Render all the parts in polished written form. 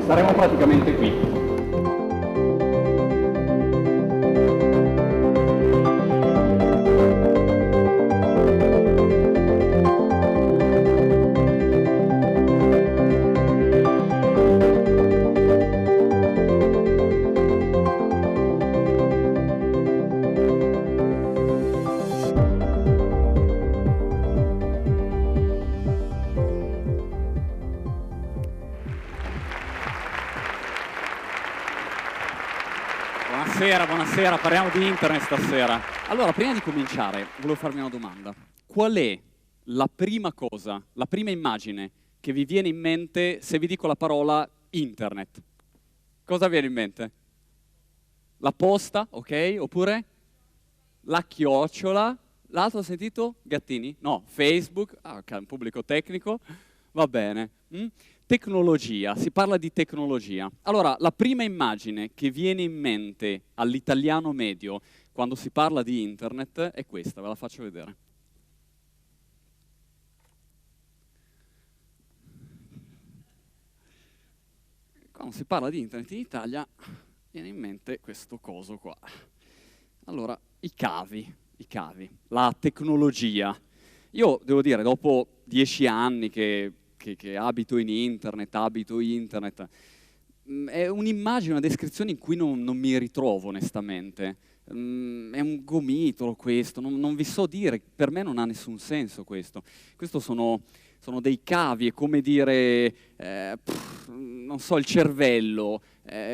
Saremo praticamente qui. Buonasera, parliamo di internet stasera. Allora, prima di cominciare, volevo farvi una domanda. Qual è la prima cosa, la prima immagine che vi viene in mente se vi dico la parola internet? Cosa viene in mente? La posta, ok? Oppure la chiocciola? L'altro ho sentito? Gattini? No, Facebook, ok, un pubblico tecnico, va bene. Tecnologia, si parla di tecnologia. Allora, la prima immagine che viene in mente all'italiano medio quando si parla di internet è questa, ve la faccio vedere. Quando si parla di internet in Italia viene in mente questo coso qua. Allora, i cavi, la tecnologia. Io devo dire, dopo 10 anni che abito internet, è un'immagine, una descrizione in cui non mi ritrovo onestamente. È un gomitolo questo, non vi so dire, per me non ha nessun senso questo. Questo sono dei cavi, è come dire, non so, il cervello.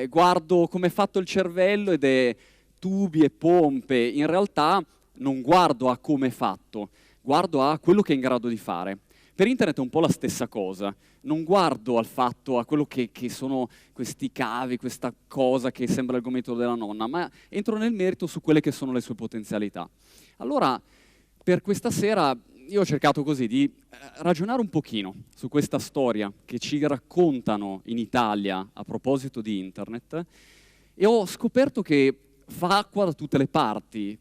Guardo come è fatto il cervello ed è tubi e pompe. In realtà non guardo a come è fatto, guardo a quello che è in grado di fare. Per internet è un po' la stessa cosa, non guardo al fatto, a quello che sono questi cavi, questa cosa che sembra il gomitolo della nonna, ma entro nel merito su quelle che sono le sue potenzialità. Allora, per questa sera io ho cercato così di ragionare un pochino su questa storia che ci raccontano in Italia a proposito di internet e ho scoperto che fa acqua da tutte le parti.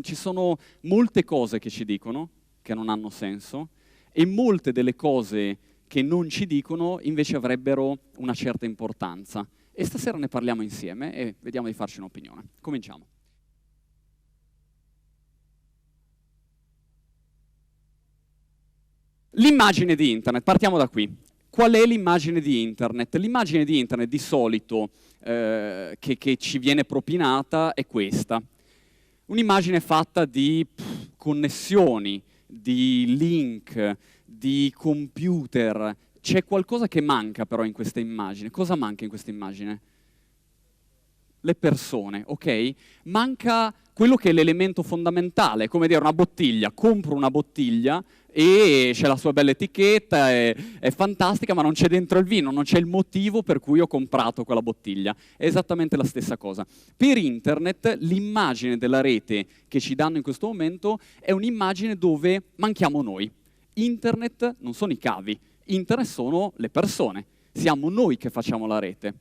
Ci sono molte cose che ci dicono che non hanno senso, e molte delle cose che non ci dicono invece avrebbero una certa importanza. E stasera ne parliamo insieme e vediamo di farci un'opinione. Cominciamo. L'immagine di internet, partiamo da qui. Qual è l'immagine di internet? L'immagine di internet di solito che ci viene propinata è questa. Un'immagine fatta di connessioni, di link, di computer. C'è qualcosa che manca però in questa immagine. Cosa manca in questa immagine? Le persone, ok? Manca quello che è l'elemento fondamentale, come dire una bottiglia. Compro una bottiglia e c'è la sua bella etichetta, è fantastica, ma non c'è dentro il vino, non c'è il motivo per cui ho comprato quella bottiglia. È esattamente la stessa cosa. Per internet, l'immagine della rete che ci danno in questo momento è un'immagine dove manchiamo noi. Internet non sono i cavi, internet sono le persone. Siamo noi che facciamo la rete.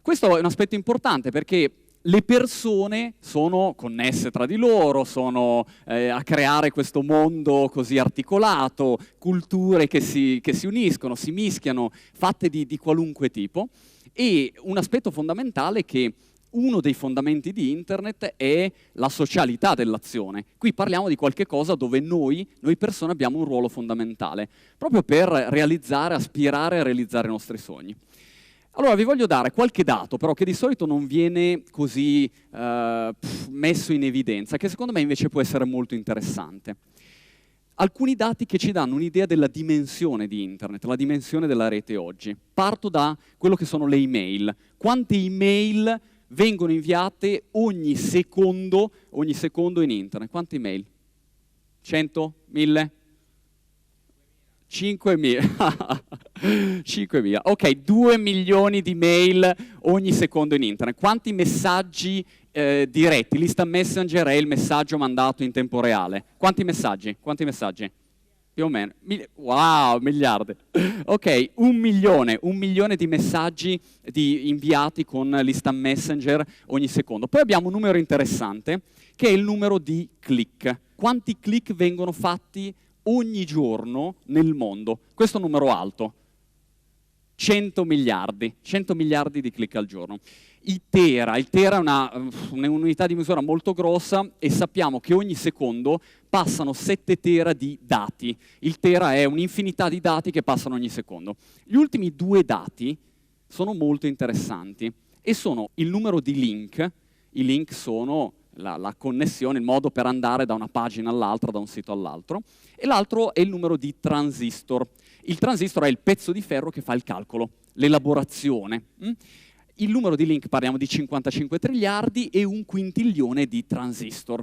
Questo è un aspetto importante perché le persone sono connesse tra di loro, sono a creare questo mondo così articolato, culture che si uniscono, si mischiano, fatte di qualunque tipo. E un aspetto fondamentale è che uno dei fondamenti di internet è la socialità dell'azione. Qui parliamo di qualche cosa dove noi persone abbiamo un ruolo fondamentale, proprio per aspirare a realizzare i nostri sogni. Allora vi voglio dare qualche dato, però, che di solito non viene così messo in evidenza, che secondo me invece può essere molto interessante. Alcuni dati che ci danno un'idea della dimensione di internet, la dimensione della rete oggi. Parto da quello che sono le email. Quante email vengono inviate ogni secondo in internet? Quante email? 100? 1000? 5.000. 5.000. Ok, 2 milioni di mail ogni secondo in internet. Quanti messaggi diretti? L'instant messenger è il messaggio mandato in tempo reale. Quanti messaggi? Quanti messaggi? Più o meno. Wow, miliardi. Ok, 1 milione di messaggi inviati con l'instant messenger ogni secondo. Poi abbiamo un numero interessante, che è il numero di click. Quanti click vengono fatti ogni giorno nel mondo? Questo è un numero alto. 100 miliardi di click al giorno. Il tera è un'unità di misura molto grossa e sappiamo che ogni secondo passano 7 tera di dati. Il tera è un'infinità di dati che passano ogni secondo. Gli ultimi 2 dati sono molto interessanti e sono il numero di link. I link sono la connessione, il modo per andare da una pagina all'altra, da un sito all'altro, e l'altro è il numero di transistor. Il transistor è il pezzo di ferro che fa il calcolo, l'elaborazione. Il numero di link parliamo di 55 triliardi e 1 quintillione di transistor.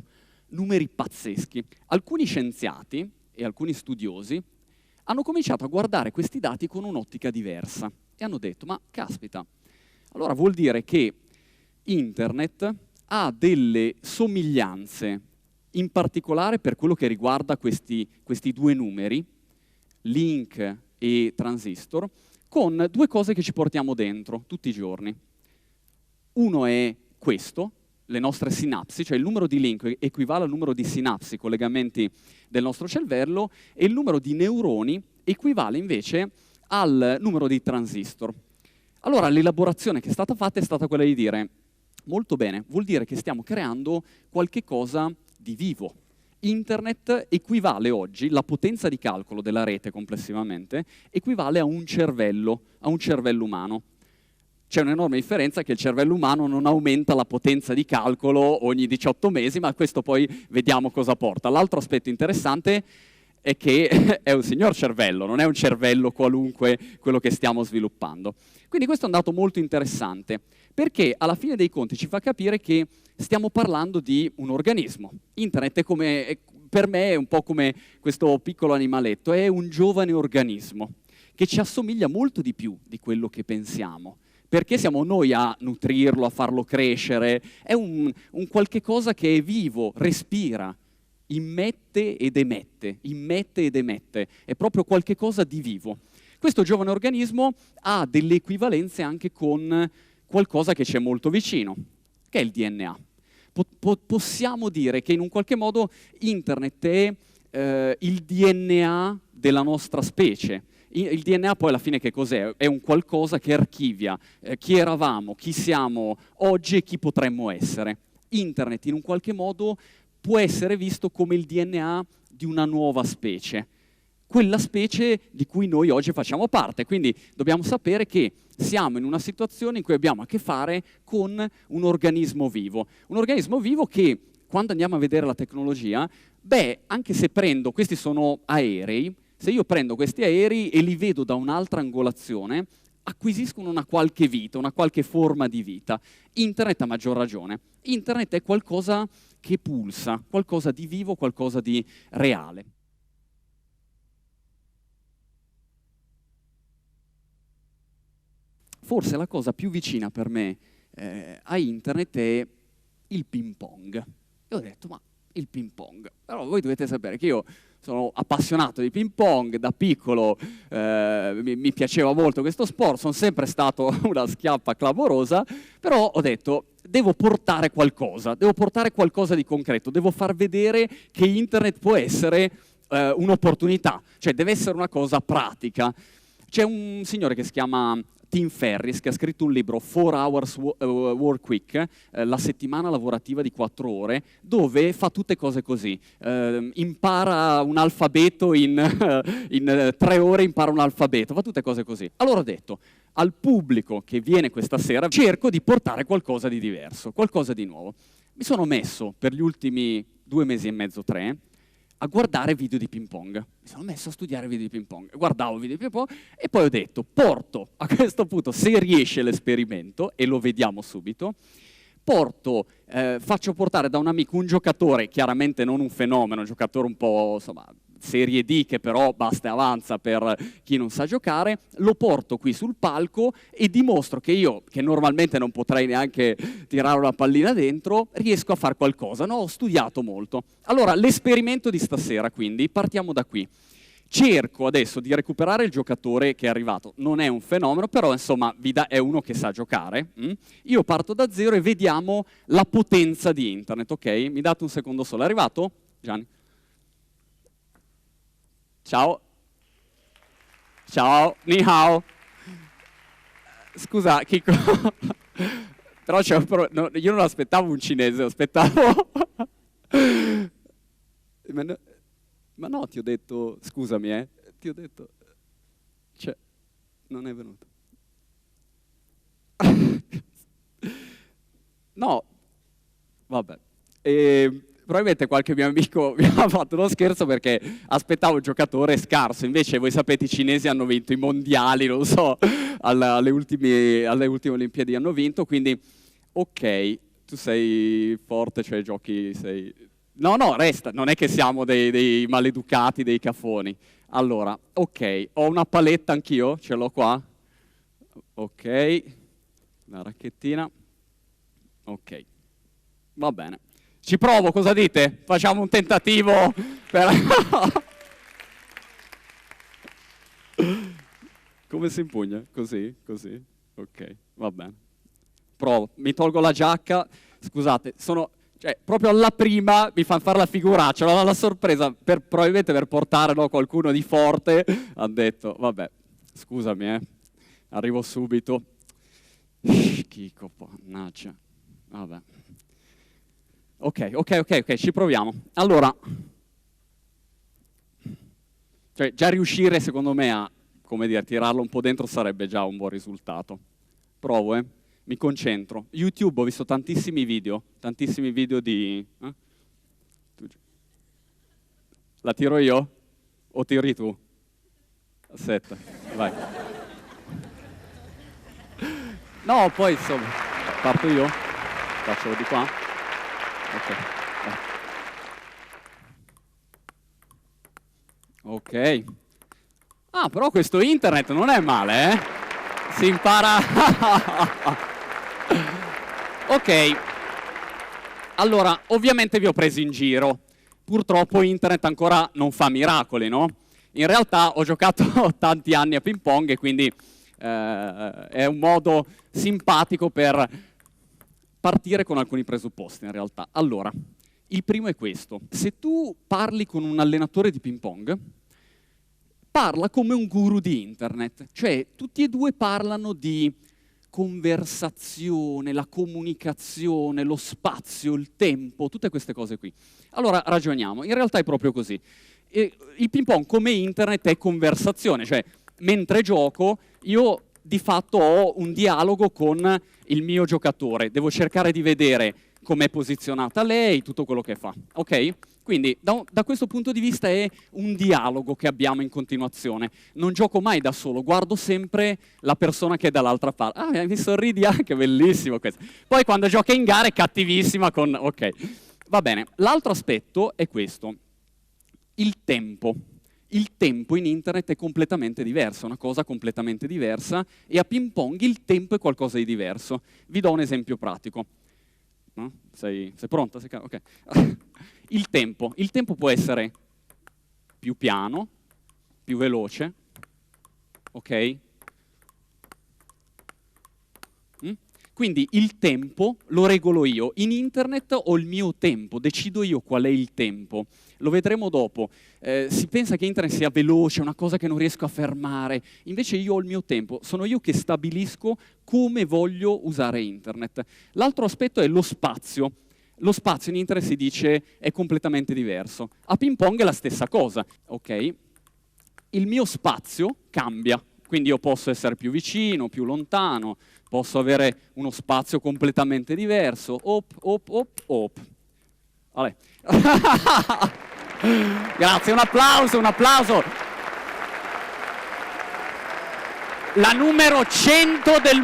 Numeri pazzeschi. Alcuni scienziati e alcuni studiosi hanno cominciato a guardare questi dati con un'ottica diversa e hanno detto, ma caspita, allora vuol dire che Internet ha delle somiglianze, in particolare per quello che riguarda questi 2 numeri, link e transistor, con 2 cose che ci portiamo dentro tutti i giorni. Uno è questo, le nostre sinapsi, cioè il numero di link equivale al numero di sinapsi, collegamenti del nostro cervello, e il numero di neuroni equivale invece al numero di transistor. Allora l'elaborazione che è stata fatta è stata quella di dire, molto bene, vuol dire che stiamo creando qualche cosa di vivo. Internet equivale oggi, la potenza di calcolo della rete complessivamente, equivale a un cervello umano. C'è un'enorme differenza che il cervello umano non aumenta la potenza di calcolo ogni 18 mesi, ma questo poi vediamo cosa porta. L'altro aspetto interessante è che è un signor cervello, non è un cervello qualunque quello che stiamo sviluppando. Quindi questo è un dato molto interessante, perché alla fine dei conti ci fa capire che stiamo parlando di un organismo. Internet per me è un po' come questo piccolo animaletto, è un giovane organismo che ci assomiglia molto di più di quello che pensiamo, perché siamo noi a nutrirlo, a farlo crescere, è un qualche cosa che è vivo, respira, immette ed emette, è proprio qualche cosa di vivo. Questo giovane organismo ha delle equivalenze anche con qualcosa che ci è molto vicino, che è il DNA. Possiamo dire che in un qualche modo Internet è il DNA della nostra specie. Il DNA poi alla fine che cos'è? È un qualcosa che archivia chi eravamo, chi siamo oggi e chi potremmo essere. Internet in un qualche modo può essere visto come il DNA di una nuova specie, quella specie di cui noi oggi facciamo parte. Quindi dobbiamo sapere che siamo in una situazione in cui abbiamo a che fare con un organismo vivo che, quando andiamo a vedere la tecnologia, anche se questi sono aerei, se io prendo questi aerei e li vedo da un'altra angolazione, acquisiscono una qualche vita, una qualche forma di vita. Internet a maggior ragione. Internet è qualcosa che pulsa, qualcosa di vivo, qualcosa di reale. Forse la cosa più vicina per me a Internet è il ping pong. Io ho detto, ma il ping pong? Però voi dovete sapere che io sono appassionato di ping pong, da piccolo mi piaceva molto questo sport, sono sempre stato una schiappa clamorosa, però ho detto, devo portare qualcosa di concreto, devo far vedere che Internet può essere un'opportunità, cioè deve essere una cosa pratica. C'è un signore che si chiama Tim Ferriss, che ha scritto un libro, 4 Hours Work Week, la settimana lavorativa di 4 ore, dove fa tutte cose così. Impara un alfabeto in 3 ore, impara un alfabeto, fa tutte cose così. Allora ho detto, al pubblico che viene questa sera, cerco di portare qualcosa di diverso, qualcosa di nuovo. Mi sono messo per gli ultimi 2 mesi e mezzo, 3, a guardare video di ping pong. Mi sono messo a studiare video di ping pong, guardavo video di ping pong e poi ho detto, porto a questo punto, se riesce l'esperimento, e lo vediamo subito, faccio portare da un amico un giocatore, chiaramente non un fenomeno, un giocatore un po', insomma, serie D, che però basta e avanza per chi non sa giocare, lo porto qui sul palco e dimostro che io, che normalmente non potrei neanche tirare una pallina dentro, riesco a fare qualcosa. No, ho studiato molto. Allora, l'esperimento di stasera, quindi, partiamo da qui. Cerco adesso di recuperare il giocatore che è arrivato. Non è un fenomeno, però insomma è uno che sa giocare. Io parto da zero e vediamo la potenza di Internet, ok? Mi date un secondo solo. È arrivato? Gianni? Ciao. Ciao, ni hao. Scusa, Chico, però no, io non aspettavo un cinese, aspettavo... Ma no, ti ho detto, scusami, ti ho detto, cioè, non è venuto. No, vabbè. Probabilmente qualche mio amico mi ha fatto uno scherzo perché aspettavo un giocatore scarso, invece voi sapete i cinesi hanno vinto i mondiali, non so, alle ultime Olimpiadi hanno vinto, quindi ok, tu sei forte, cioè giochi, sei... No, no, resta, non è che siamo dei maleducati, dei cafoni. Allora, ok, ho una paletta anch'io, ce l'ho qua. Ok, la racchettina. Ok, va bene. Ci provo, cosa dite? Facciamo un tentativo per... Come si impugna? Così, così. Ok, va bene. Provo, mi tolgo la giacca. Scusate, sono... Cioè, proprio alla prima mi fanno fare la figuraccia, la sorpresa, probabilmente per portare qualcuno di forte, ha detto, vabbè, scusami, arrivo subito. Chico, mannaggia. Vabbè. Ok, ci proviamo. Allora, cioè, già riuscire secondo me a, come dire, tirarlo un po' dentro sarebbe già un buon risultato. Provo, mi concentro. YouTube ho visto tantissimi video di... La tiro io? O tiri tu? Aspetta, vai. No, poi insomma, parto io? Faccio di qua? Ok, vai. Ok. Ah, però questo internet non è male, Si impara... Ok. Allora, ovviamente vi ho preso in giro. Purtroppo internet ancora non fa miracoli, no? In realtà ho giocato tanti anni a ping pong e quindi è un modo simpatico per partire con alcuni presupposti, in realtà. Allora, il primo è questo. Se tu parli con un allenatore di ping pong, parla come un guru di internet. Cioè, tutti e due parlano di conversazione, la comunicazione, lo spazio, il tempo, tutte queste cose qui. Allora, ragioniamo. In realtà è proprio così. Il ping pong come internet è conversazione, cioè mentre gioco io di fatto ho un dialogo con il mio giocatore, devo cercare di vedere com'è posizionata lei, tutto quello che fa, ok? Quindi da questo punto di vista è un dialogo che abbiamo in continuazione. Non gioco mai da solo, guardo sempre la persona che è dall'altra parte. Ah, mi sorridi anche, bellissimo questo. Poi quando gioca in gara è cattivissima con... Ok, va bene. L'altro aspetto è questo. Il tempo. Il tempo in internet è completamente diverso, è una cosa completamente diversa e a ping pong il tempo è qualcosa di diverso. Vi do un esempio pratico. No? Sei pronta? Ok. Il tempo può essere più piano, più veloce, ok? Quindi il tempo lo regolo io. In internet ho il mio tempo, decido io qual è il tempo. Lo vedremo dopo. Si pensa che internet sia veloce, una cosa che non riesco a fermare. Invece io ho il mio tempo, sono io che stabilisco come voglio usare internet. L'altro aspetto è lo spazio. Lo spazio in internet si dice è completamente diverso. A ping pong è la stessa cosa, ok? Il mio spazio cambia, quindi io posso essere più vicino, più lontano, posso avere uno spazio completamente diverso. Op. Vabbè. Grazie, un applauso. La numero 100 del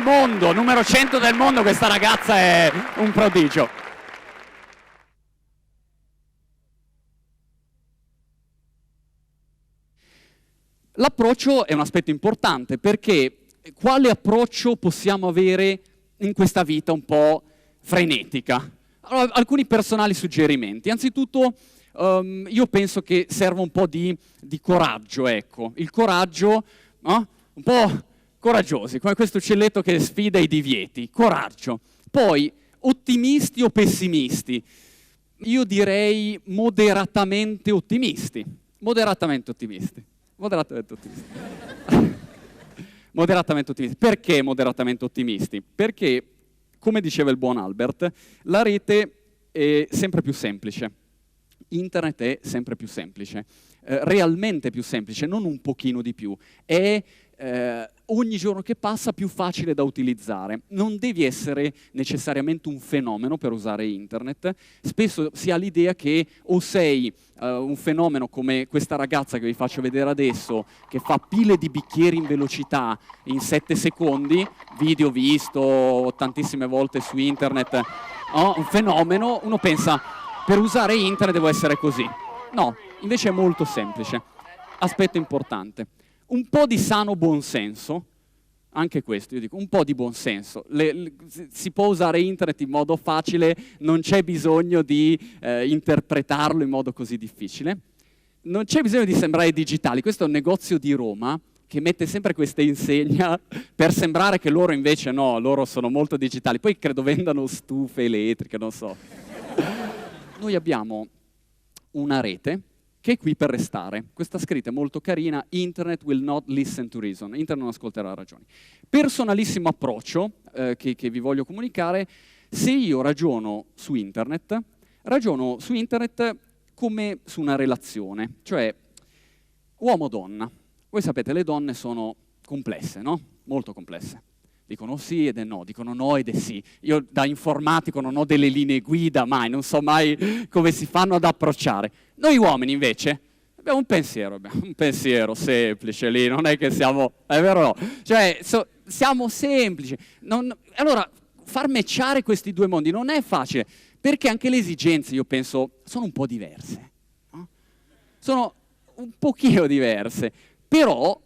mondo, questa ragazza è un prodigio. L'approccio è un aspetto importante perché quale approccio possiamo avere in questa vita un po' frenetica? Allora, alcuni personali suggerimenti. Anzitutto io penso che serva un po' di coraggio, ecco. Il coraggio, no? Un po' coraggiosi, come questo uccelletto che sfida i divieti. Coraggio. Poi, ottimisti o pessimisti? Io direi moderatamente ottimisti. Moderatamente ottimisti. Moderatamente ottimisti. Perché moderatamente ottimisti? Perché, come diceva il buon Albert, la rete è sempre più semplice. Internet è sempre più semplice, realmente più semplice, non un pochino di più. È ogni giorno che passa più facile da utilizzare. Non devi essere necessariamente un fenomeno per usare internet. Spesso si ha l'idea che o sei un fenomeno come questa ragazza che vi faccio vedere adesso, che fa pile di bicchieri in velocità in 7 secondi, video visto tantissime volte su internet, un fenomeno, uno pensa per usare internet devo essere così. No, invece è molto semplice. Aspetto importante. Un po' di sano buonsenso, anche questo, io dico, un po' di buonsenso. Si può usare internet in modo facile, non c'è bisogno di interpretarlo in modo così difficile. Non c'è bisogno di sembrare digitali. Questo è un negozio di Roma che mette sempre questa insegna per sembrare che loro invece no, loro sono molto digitali. Poi credo vendano stufe elettriche, non so. Noi abbiamo una rete che è qui per restare. Questa scritta è molto carina: Internet will not listen to reason. Internet non ascolterà ragioni. Personalissimo approccio che vi voglio comunicare: se io ragiono su internet come su una relazione, cioè uomo-donna. Voi sapete, le donne sono complesse, no? Molto complesse. Dicono sì ed è no, dicono no ed è sì. Io da informatico non ho delle linee guida mai, non so mai come si fanno ad approcciare. Noi uomini invece abbiamo un pensiero semplice lì, non è che siamo, è vero o no? Cioè siamo semplici. Allora, far matchare questi due mondi non è facile, perché anche le esigenze, io penso, sono un po' diverse. No? Sono un pochino diverse, però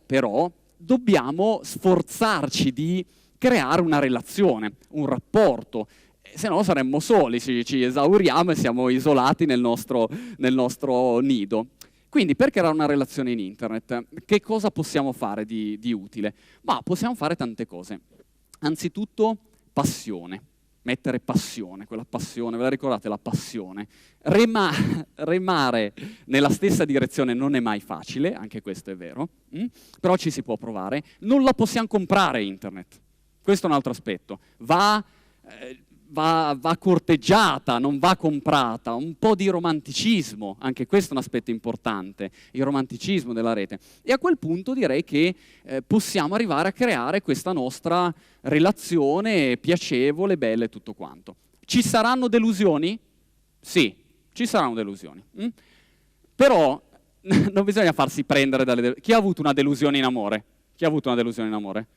dobbiamo sforzarci di creare una relazione, un rapporto, se no saremmo soli, ci esauriamo e siamo isolati nel nostro nido. Quindi per creare una relazione in internet, che cosa possiamo fare di utile? Ma possiamo fare tante cose. Anzitutto passione, mettere passione, quella passione, ve la ricordate la passione? Remare nella stessa direzione non è mai facile, anche questo è vero, però ci si può provare. Non la possiamo comprare internet. Questo è un altro aspetto. Va corteggiata, non va comprata. Un po' di romanticismo, anche questo è un aspetto importante, il romanticismo della rete. E a quel punto direi che possiamo arrivare a creare questa nostra relazione piacevole, bella e tutto quanto. Ci saranno delusioni? Sì, ci saranno delusioni. Però non bisogna farsi prendere dalle delusioni. Chi ha avuto una delusione in amore? Chi ha avuto una delusione in amore?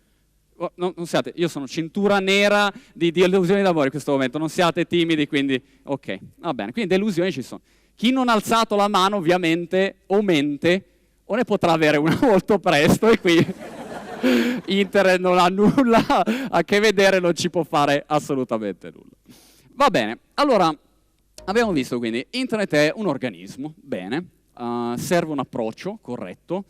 Non siate, io sono cintura nera di delusioni d'amore in questo momento, non siate timidi, quindi ok, va bene, quindi delusioni ci sono. Chi non ha alzato la mano ovviamente o mente o ne potrà avere una molto presto e qui internet non ha nulla a che vedere, non ci può fare assolutamente nulla. Va bene, allora abbiamo visto quindi internet è un organismo, bene, serve un approccio corretto,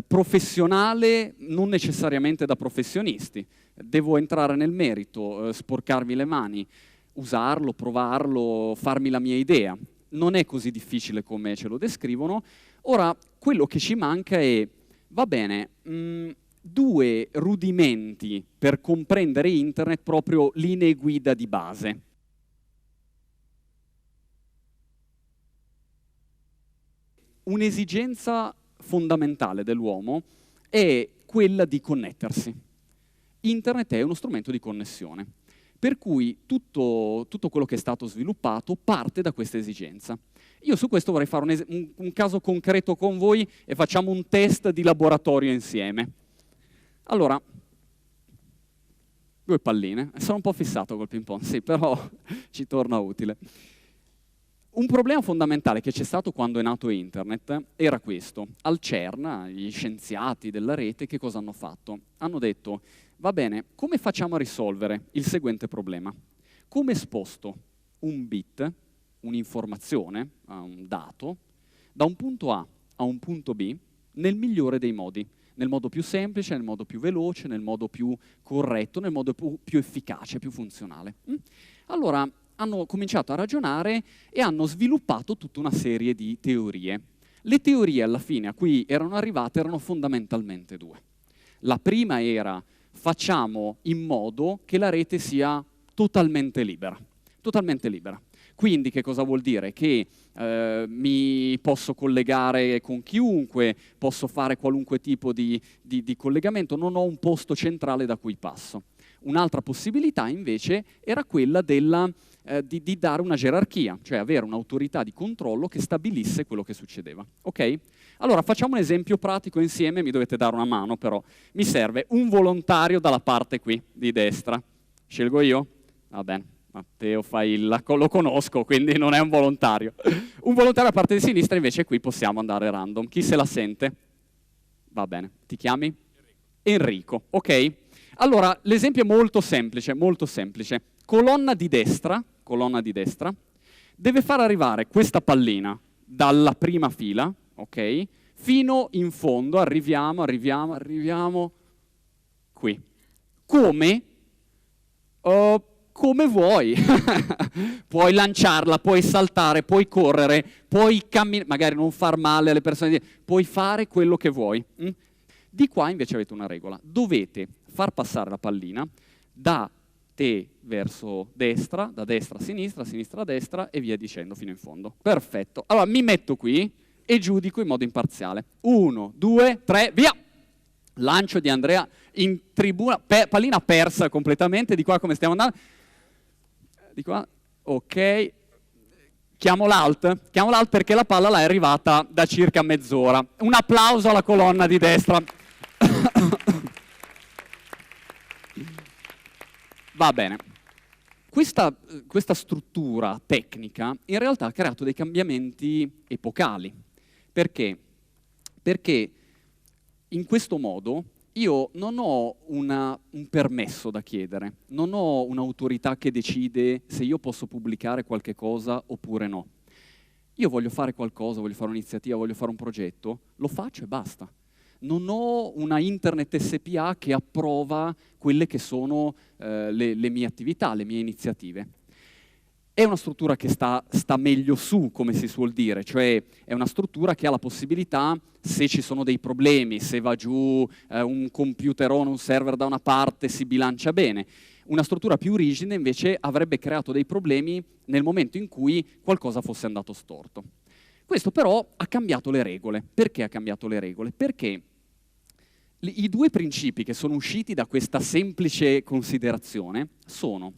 professionale, non necessariamente da professionisti. Devo entrare nel merito, sporcarmi le mani, usarlo, provarlo, farmi la mia idea. Non è così difficile come ce lo descrivono. Ora, quello che ci manca è, va bene, due rudimenti per comprendere internet, proprio linee guida di base. Un'esigenza fondamentale dell'uomo è quella di connettersi. Internet è uno strumento di connessione, per cui tutto quello che è stato sviluppato parte da questa esigenza. Io su questo vorrei fare un caso concreto con voi e facciamo un test di laboratorio insieme. Allora, due palline, sono un po' fissato col ping pong, sì, però ci torna utile. Un problema fondamentale che c'è stato quando è nato internet era questo. Al CERN, gli scienziati della rete, che cosa hanno fatto? Hanno detto, va bene, come facciamo a risolvere il seguente problema? Come sposto un bit, un'informazione, un dato, da un punto A a un punto B nel migliore dei modi? Nel modo più semplice, nel modo più veloce, nel modo più corretto, nel modo più efficace, più funzionale. Allora, hanno cominciato a ragionare e hanno sviluppato tutta una serie di teorie. Le teorie alla fine a cui erano arrivate erano fondamentalmente due. La prima era: facciamo in modo che la rete sia totalmente libera. Totalmente libera. Quindi che cosa vuol dire? Che mi posso collegare con chiunque, posso fare qualunque tipo di collegamento, non ho un posto centrale da cui passo. Un'altra possibilità invece era quella di dare una gerarchia, cioè avere un'autorità di controllo che stabilisse quello che succedeva. Ok? Allora facciamo un esempio pratico insieme, mi dovete dare una mano però. Mi serve un volontario dalla parte qui, di destra. Scelgo io? Va bene. Matteo lo conosco, quindi non è un volontario. Un volontario a parte di sinistra, invece qui possiamo andare random. Chi se la sente? Va bene. Ti chiami? Enrico. Ok? Allora, l'esempio è molto semplice, molto semplice. Colonna di destra, deve far arrivare questa pallina dalla prima fila, ok? Fino in fondo, arriviamo qui. Come vuoi. Puoi lanciarla, puoi saltare, puoi correre, puoi camminare, magari non far male alle persone, puoi fare quello che vuoi. Di qua invece avete una regola. Dovete far passare la pallina da te verso destra, da destra a sinistra a destra e via dicendo fino in fondo. Perfetto. Allora mi metto qui e giudico in modo imparziale. 1, 2, 3, via! Lancio di Andrea in tribuna, pallina persa completamente, di qua come stiamo andando? Di qua, ok. Chiamo l'alt perché la palla là è arrivata da circa mezz'ora. Un applauso alla colonna di destra. Va bene. Questa struttura tecnica in realtà ha creato dei cambiamenti epocali. Perché? Perché in questo modo io non ho un permesso da chiedere, non ho un'autorità che decide se io posso pubblicare qualche cosa oppure no. Io voglio fare qualcosa, voglio fare un'iniziativa, voglio fare un progetto, lo faccio e basta. Non ho una Internet SPA che approva quelle che sono le mie attività, le mie iniziative. È una struttura che sta meglio su, come si suol dire, cioè è una struttura che ha la possibilità, se ci sono dei problemi, se va giù un computerone, un server da una parte, si bilancia bene. Una struttura più rigida invece avrebbe creato dei problemi nel momento in cui qualcosa fosse andato storto. Questo però ha cambiato le regole. Perché ha cambiato le regole? Perché i due principi che sono usciti da questa semplice considerazione sono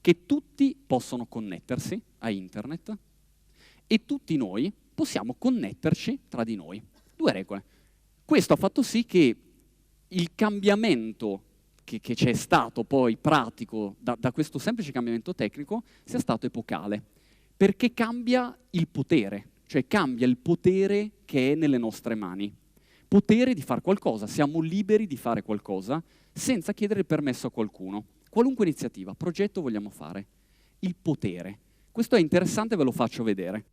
che tutti possono connettersi a internet e tutti noi possiamo connetterci tra di noi. Due regole. Questo ha fatto sì che il cambiamento che c'è stato poi pratico da questo semplice cambiamento tecnico sia stato epocale, perché cambia il potere, cioè cambia il potere che è nelle nostre mani. Potere di fare qualcosa, siamo liberi di fare qualcosa senza chiedere il permesso a qualcuno. Qualunque iniziativa, progetto vogliamo fare. Il potere. Questo è interessante, ve lo faccio vedere.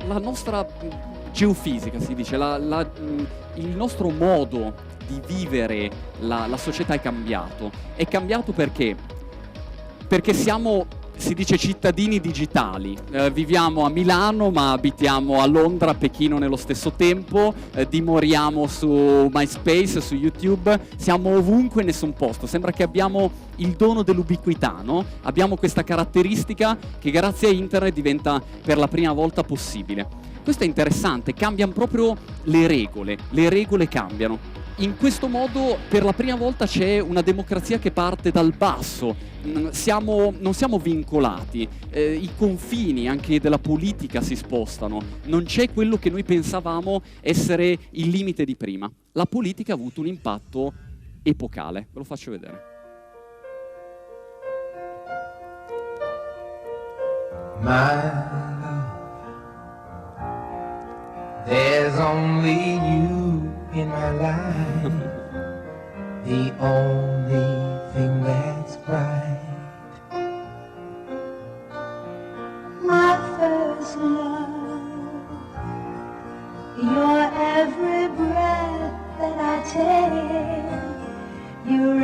La nostra geofisica, si dice, il nostro modo di vivere la società è cambiato. È cambiato perché? Perché siamo, si dice, cittadini digitali. Viviamo a Milano, ma abitiamo a Londra, a Pechino nello stesso tempo, dimoriamo su MySpace, su YouTube, siamo ovunque in nessun posto. Sembra che abbiamo il dono dell'ubiquità, no? Abbiamo questa caratteristica che grazie a internet diventa per la prima volta possibile. Questo è interessante, cambiano proprio le regole cambiano. In questo modo per la prima volta c'è una democrazia che parte dal basso, non siamo vincolati, i confini anche della politica si spostano, non c'è quello che noi pensavamo essere il limite di prima. La politica ha avuto un impatto epocale, ve lo faccio vedere. There's only you in my life, the only thing that's right. My first love, your every breath that I take, your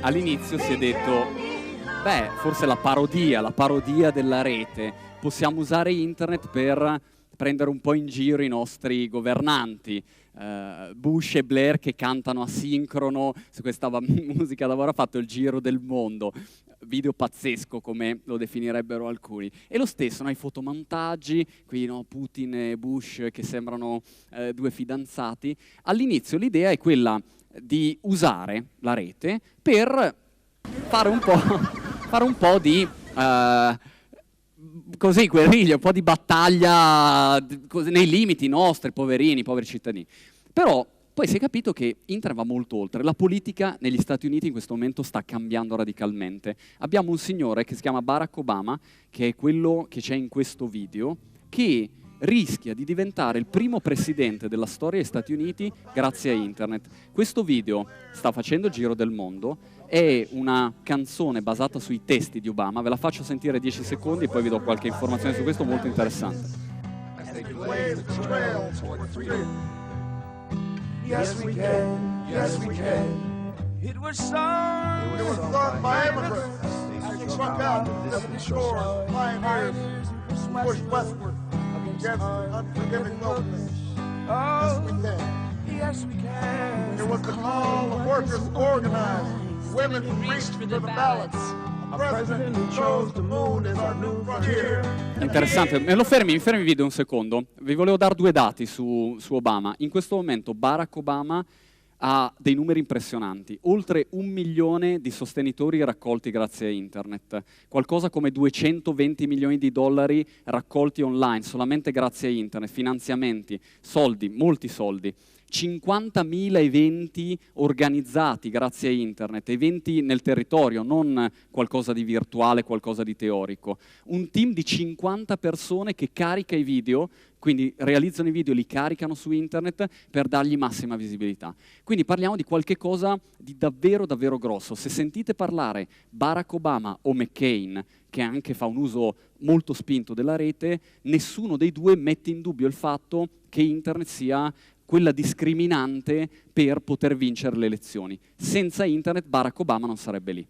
all'inizio si è detto, beh, forse la parodia della rete, possiamo usare internet per prendere un po' in giro i nostri governanti. Bush e Blair che cantano asincrono su questa musica d'amore ha fatto il giro del mondo. Video pazzesco, come lo definirebbero alcuni. E lo stesso, no? I fotomontaggi, qui no? Putin e Bush che sembrano due fidanzati. All'inizio l'idea è quella di usare la rete per fare un po' di così, guerriglia, un po' di battaglia nei limiti nostri, poveri cittadini. Però poi si è capito che internet va molto oltre. La politica negli Stati Uniti in questo momento sta cambiando radicalmente. Abbiamo un signore che si chiama Barack Obama, che è quello che c'è in questo video, che rischia di diventare il primo presidente della storia degli Stati Uniti grazie a internet. Questo video sta facendo il giro del mondo, è una canzone basata sui testi di Obama, ve la faccio sentire 10 secondi e poi vi do qualche informazione su questo molto interessante. Yes, we can. Yes, we can. It was sung by immigrants. They struck out the shores, pioneers, pushed westward against unforgiving wilderness. Yes, we can. Yes, we can. It was the call of workers organized, women who reached for the ballots. A president who chose the moon as our new frontier. Interessante, mi fermi il video un secondo. Vi volevo dare due dati su Obama. In questo momento Barack Obama ha dei numeri impressionanti, oltre 1 milione di sostenitori raccolti grazie a internet, qualcosa come 220 milioni di dollari raccolti online solamente grazie a internet, finanziamenti, soldi, molti soldi. 50.000 eventi organizzati grazie a internet, eventi nel territorio, non qualcosa di virtuale, qualcosa di teorico. Un team di 50 persone che carica i video, quindi realizzano i video, li caricano su internet per dargli massima visibilità. Quindi parliamo di qualche cosa di davvero, davvero grosso. Se sentite parlare Barack Obama o McCain, che anche fa un uso molto spinto della rete, nessuno dei due mette in dubbio il fatto che internet sia quella discriminante per poter vincere le elezioni. Senza internet Barack Obama non sarebbe lì.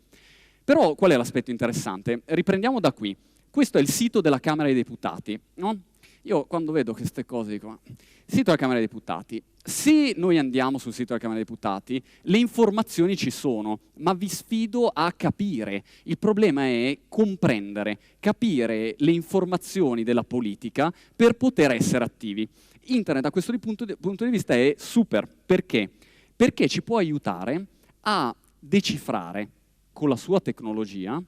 Però qual è l'aspetto interessante? Riprendiamo da qui. Questo è il sito della Camera dei Deputati, no? Io quando vedo queste cose dico, sito della Camera dei Deputati, se noi andiamo sul sito della Camera dei Deputati, le informazioni ci sono, ma vi sfido a capire. Il problema è comprendere, capire le informazioni della politica per poter essere attivi. Internet da questo punto di vista è super. Perché? Perché ci può aiutare a decifrare con la sua tecnologia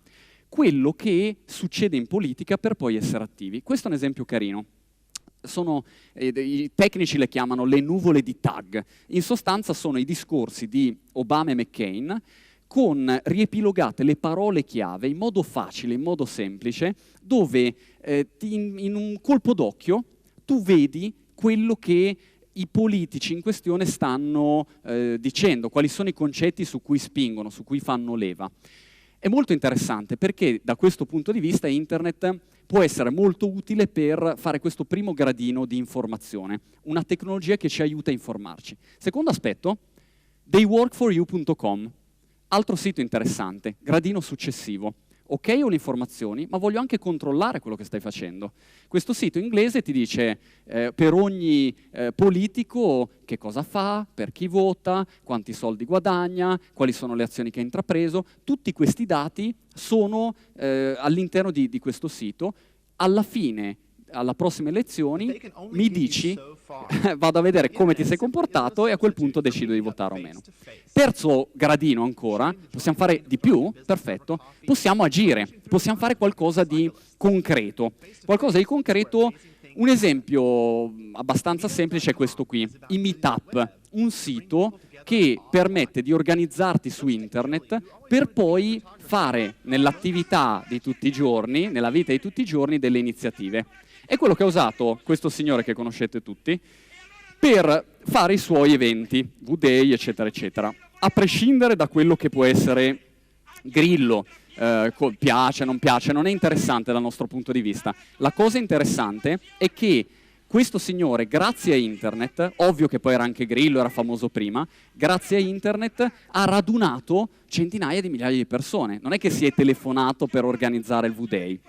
quello che succede in politica per poi essere attivi. Questo è un esempio carino. I tecnici le chiamano le nuvole di tag. In sostanza sono i discorsi di Obama e McCain con riepilogate le parole chiave in modo facile, in modo semplice, dove in un colpo d'occhio tu vedi quello che i politici in questione stanno dicendo, quali sono i concetti su cui spingono, su cui fanno leva. È molto interessante perché da questo punto di vista internet può essere molto utile per fare questo primo gradino di informazione, una tecnologia che ci aiuta a informarci. Secondo aspetto, theyworkforyou.com, altro sito interessante, gradino successivo. Ok, ho le informazioni, ma voglio anche controllare quello che stai facendo. Questo sito inglese ti dice per ogni politico che cosa fa, per chi vota, quanti soldi guadagna, quali sono le azioni che ha intrapreso. Tutti questi dati sono all'interno di questo sito. Alla fine, alla prossima elezioni, mi dici, vado a vedere come ti sei comportato e a quel punto decido di votare o meno. Terzo gradino ancora, possiamo fare di più? Perfetto. Possiamo agire, possiamo fare qualcosa di concreto. Qualcosa di concreto, un esempio abbastanza semplice è questo qui, i Meetup, un sito che permette di organizzarti su internet per poi fare nell'attività di tutti i giorni, nella vita di tutti i giorni, delle iniziative. È quello che ha usato questo signore che conoscete tutti per fare i suoi eventi, V-Day, eccetera, eccetera. A prescindere da quello che può essere Grillo, piace, non è interessante dal nostro punto di vista. La cosa interessante è che Questo signore, grazie a internet, ovvio che poi era anche Grillo, era famoso prima, grazie a internet ha radunato centinaia di migliaia di persone. Non è che si è telefonato per organizzare il V-Day.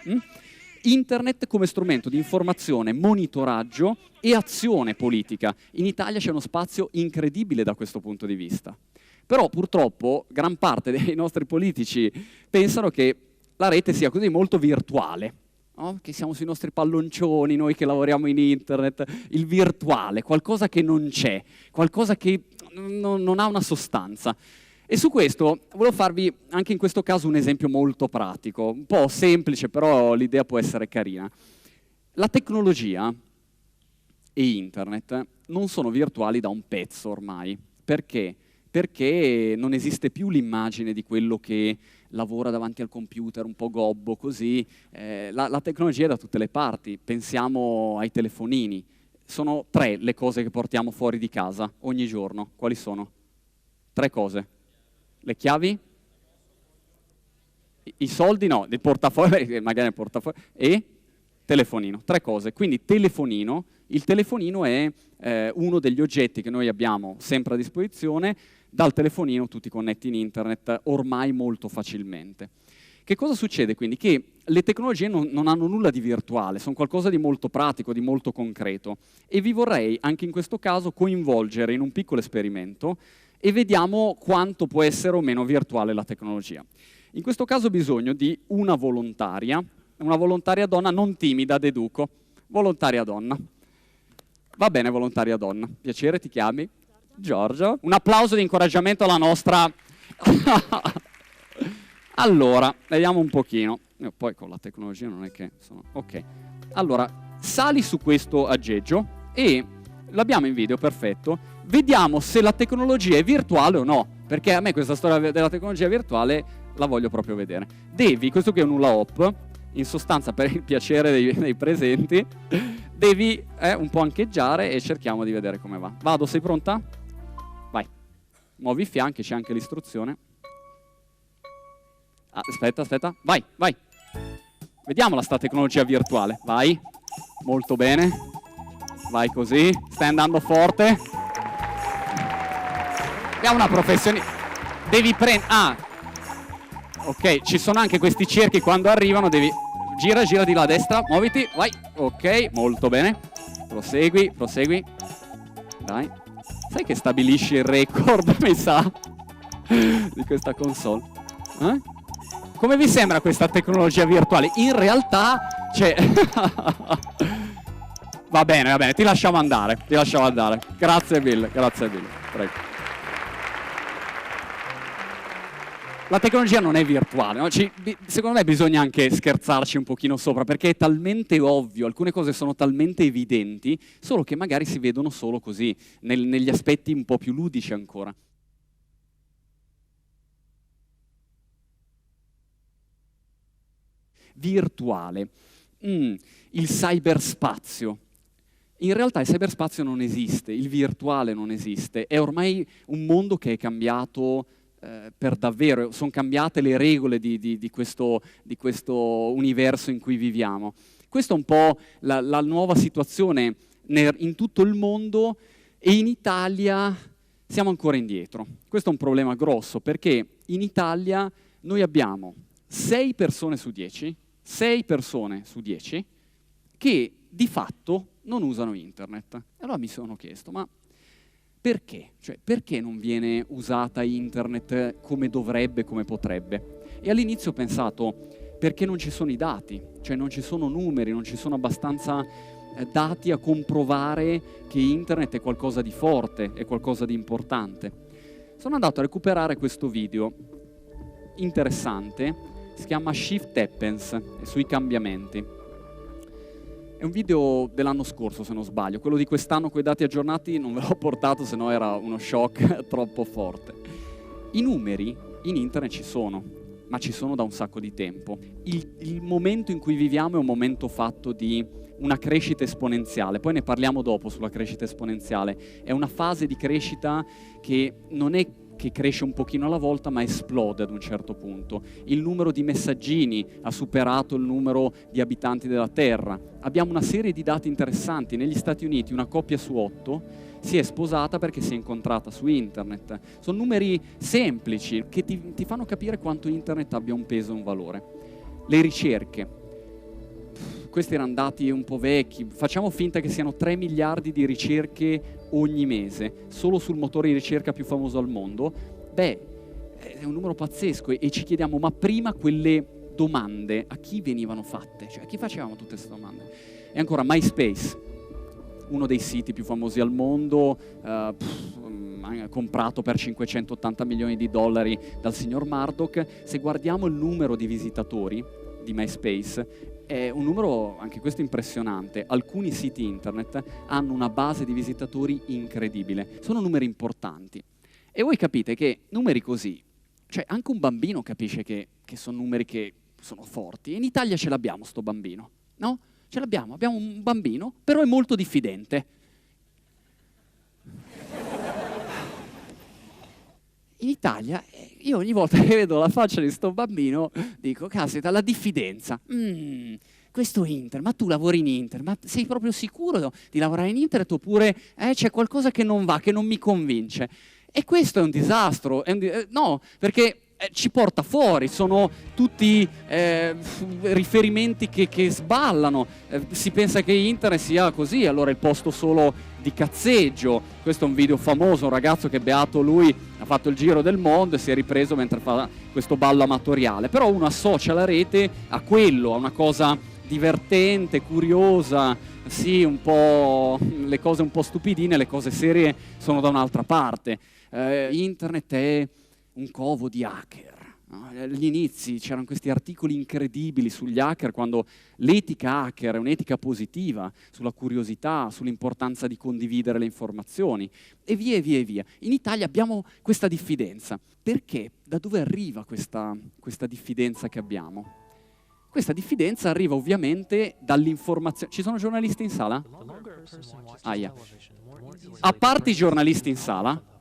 Internet come strumento di informazione, monitoraggio e azione politica. In Italia c'è uno spazio incredibile da questo punto di vista. Però purtroppo gran parte dei nostri politici pensano che la rete sia così molto virtuale. No? Che siamo sui nostri palloncioni, noi che lavoriamo in internet, il virtuale, qualcosa che non c'è, qualcosa che non ha una sostanza. E su questo volevo farvi anche in questo caso un esempio molto pratico, un po' semplice, però l'idea può essere carina. La tecnologia e internet non sono virtuali da un pezzo ormai. Perché? Perché non esiste più l'immagine di quello che lavora davanti al computer, un po' gobbo, così. La tecnologia è da tutte le parti. Pensiamo ai telefonini. Sono 3 le cose che portiamo fuori di casa ogni giorno. Quali sono? 3 cose. Le chiavi? I soldi no, il portafoglio, magari il portafoglio, e telefonino, 3 cose. Quindi telefonino, il telefonino è uno degli oggetti che noi abbiamo sempre a disposizione. Dal telefonino tu ti connetti in internet ormai molto facilmente. Che cosa succede quindi? Che le tecnologie non hanno nulla di virtuale, sono qualcosa di molto pratico, di molto concreto. E vi vorrei anche in questo caso coinvolgere in un piccolo esperimento e vediamo quanto può essere o meno virtuale la tecnologia. In questo caso ho bisogno di una volontaria donna non timida, deduco, volontaria donna. Va bene, volontaria donna. Piacere, ti chiami? Giorgio. Un applauso di incoraggiamento alla nostra... Allora, vediamo un pochino. Poi con la tecnologia non è che... Ok. Allora, sali su questo aggeggio e l'abbiamo in video, perfetto. Vediamo se la tecnologia è virtuale o no. Perché a me questa storia della tecnologia virtuale la voglio proprio vedere. Devi, questo qui è un hula hoop, in sostanza per il piacere dei presenti, devi un po' ancheggiare e cerchiamo di vedere come va. Vado, sei pronta? Vai. Muovi i fianchi, c'è anche l'istruzione. Aspetta, vai. Vediamola sta tecnologia virtuale, vai. Molto bene. Vai così, stai andando forte. Abbiamo una professionista. Devi prendere... ok, ci sono anche questi cerchi quando arrivano, devi... Gira di là a destra, muoviti, vai. Ok, molto bene. Prosegui. Dai. Sai che stabilisci il record, mi sa, di questa console? Come vi sembra questa tecnologia virtuale? In realtà, cioè... Va bene, ti lasciamo andare. Grazie mille, prego. La tecnologia non è virtuale, no? Secondo me bisogna anche scherzarci un pochino sopra, perché è talmente ovvio, alcune cose sono talmente evidenti, solo che magari si vedono solo così, negli aspetti un po' più ludici ancora. Virtuale, il cyberspazio. In realtà il cyberspazio non esiste, il virtuale non esiste, è ormai un mondo che è cambiato per davvero, sono cambiate le regole di questo universo in cui viviamo. Questa è un po' la nuova situazione in tutto il mondo e in Italia siamo ancora indietro. Questo è un problema grosso perché in Italia noi abbiamo 6 persone su 10 che di fatto non usano internet. E allora mi sono chiesto, ma perché? Cioè, perché non viene usata internet come dovrebbe, come potrebbe? E all'inizio ho pensato, perché non ci sono i dati, cioè non ci sono numeri, non ci sono abbastanza dati a comprovare che internet è qualcosa di forte, è qualcosa di importante. Sono andato a recuperare questo video interessante, si chiama Shift Happens, è sui cambiamenti. È un video dell'anno scorso, se non sbaglio. Quello di quest'anno con i dati aggiornati non ve l'ho portato, se no era uno shock troppo forte. I numeri in internet ci sono, ma ci sono da un sacco di tempo. Il momento in cui viviamo è un momento fatto di una crescita esponenziale. Poi ne parliamo dopo sulla crescita esponenziale. È una fase di crescita che non è che cresce un pochino alla volta ma esplode ad un certo punto. Il numero di messaggini ha superato il numero di abitanti della Terra. Abbiamo una serie di dati interessanti. Negli Stati Uniti una coppia su 8 si è sposata perché si è incontrata su internet. Sono numeri semplici che ti fanno capire quanto internet abbia un peso e un valore. Le ricerche. Questi erano dati un po' vecchi, facciamo finta che siano 3 miliardi di ricerche ogni mese, solo sul motore di ricerca più famoso al mondo. Beh, è un numero pazzesco e ci chiediamo, ma prima quelle domande a chi venivano fatte? Cioè, a chi facevamo tutte queste domande? E ancora MySpace, uno dei siti più famosi al mondo, comprato per 580 milioni di dollari dal signor Murdoch. Se guardiamo il numero di visitatori di MySpace, è un numero, anche questo impressionante. Alcuni siti internet hanno una base di visitatori incredibile. Sono numeri importanti. E voi capite che numeri così, cioè anche un bambino capisce che sono numeri che sono forti. E in Italia ce l'abbiamo sto bambino, no? Ce l'abbiamo, abbiamo un bambino, però è molto diffidente. In Italia, io ogni volta che vedo la faccia di sto bambino, dico, caspita, la diffidenza. Questo internet, ma tu lavori in internet, ma sei proprio sicuro di lavorare in internet oppure c'è qualcosa che non va, che non mi convince? E questo è un disastro, no, perché ci porta fuori, sono tutti riferimenti che sballano. Si pensa che internet sia così, allora il posto solo di cazzeggio. Questo è un video famoso, un ragazzo che, beato lui, ha fatto il giro del mondo e si è ripreso mentre fa questo ballo amatoriale. Però uno associa la rete a quello, a una cosa divertente, curiosa, sì, un po' le cose un po' stupidine, le cose serie sono da un'altra parte. Internet è un covo di hacker. Agli inizi c'erano questi articoli incredibili sugli hacker, quando l'etica hacker è un'etica positiva, sulla curiosità, sull'importanza di condividere le informazioni, e via e via e via. In Italia abbiamo questa diffidenza. Perché? Da dove arriva questa diffidenza che abbiamo? Questa diffidenza arriva ovviamente dall'informazione. Ci sono giornalisti in sala? A parte i giornalisti in sala,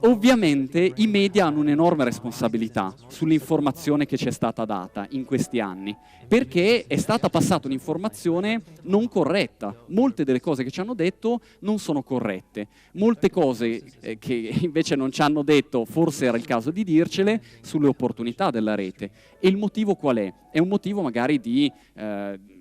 ovviamente i media hanno un'enorme responsabilità sull'informazione che ci è stata data in questi anni, perché è stata passata un'informazione non corretta. Molte delle cose che ci hanno detto non sono corrette. Molte cose che invece non ci hanno detto, forse era il caso di dircele, sulle opportunità della rete. E il motivo qual è? È un motivo magari di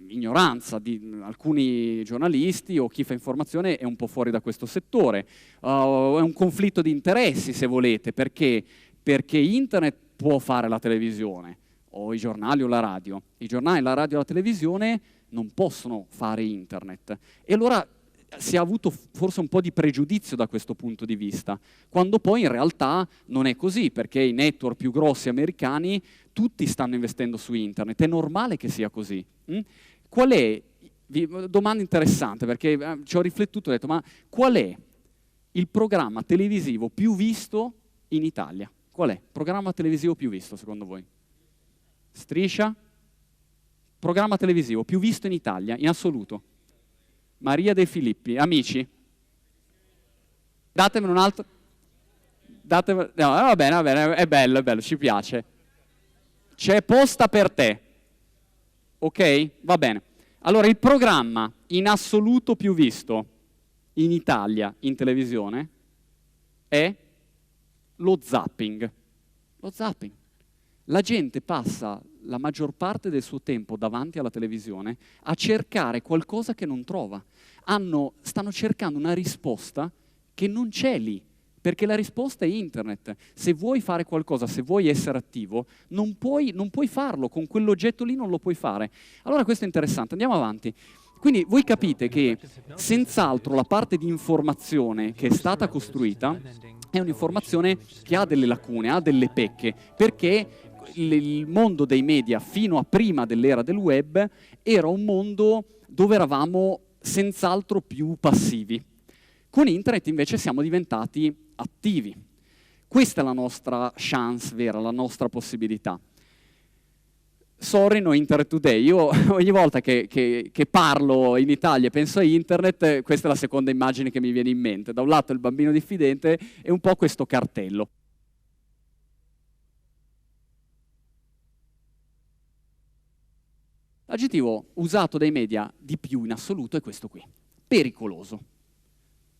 ignoranza di alcuni giornalisti o chi fa informazione è un po' fuori da questo settore. È un conflitto di interessi, se volete, perché internet può fare la televisione o i giornali o la radio. I giornali, la radio e la televisione non possono fare internet. E allora si è avuto forse un po' di pregiudizio da questo punto di vista, quando poi in realtà non è così, perché i network più grossi americani tutti stanno investendo su internet. È normale che sia così. Qual è, domanda interessante, perché ci ho riflettuto e ho detto, ma qual è il programma televisivo più visto in Italia? Qual è il programma televisivo più visto, secondo voi? Striscia? Programma televisivo più visto in Italia, in assoluto? Maria De Filippi, amici? Datemene un altro. No, va bene, è bello, ci piace. C'è posta per te. Ok? Va bene. Allora, il programma in assoluto più visto in Italia in televisione è lo zapping. Lo zapping. La gente passa la maggior parte del suo tempo davanti alla televisione a cercare qualcosa che non trova. Stanno cercando una risposta che non c'è lì, perché la risposta è internet. Se vuoi fare qualcosa, se vuoi essere attivo, non puoi farlo, con quell'oggetto lì non lo puoi fare. Allora questo è interessante, andiamo avanti. Quindi voi capite che senz'altro la parte di informazione che è stata costruita è un'informazione che ha delle lacune, ha delle pecche, perché il mondo dei media fino a prima dell'era del web era un mondo dove eravamo senz'altro più passivi. Con internet invece siamo diventati attivi. Questa è la nostra chance vera, la nostra possibilità. sorry, no Internet Today. Io ogni volta che parlo in Italia e penso a internet, questa è la seconda immagine che mi viene in mente. Da un lato il bambino diffidente e un po' questo cartello. L'aggettivo usato dai media di più in assoluto è questo qui, pericoloso.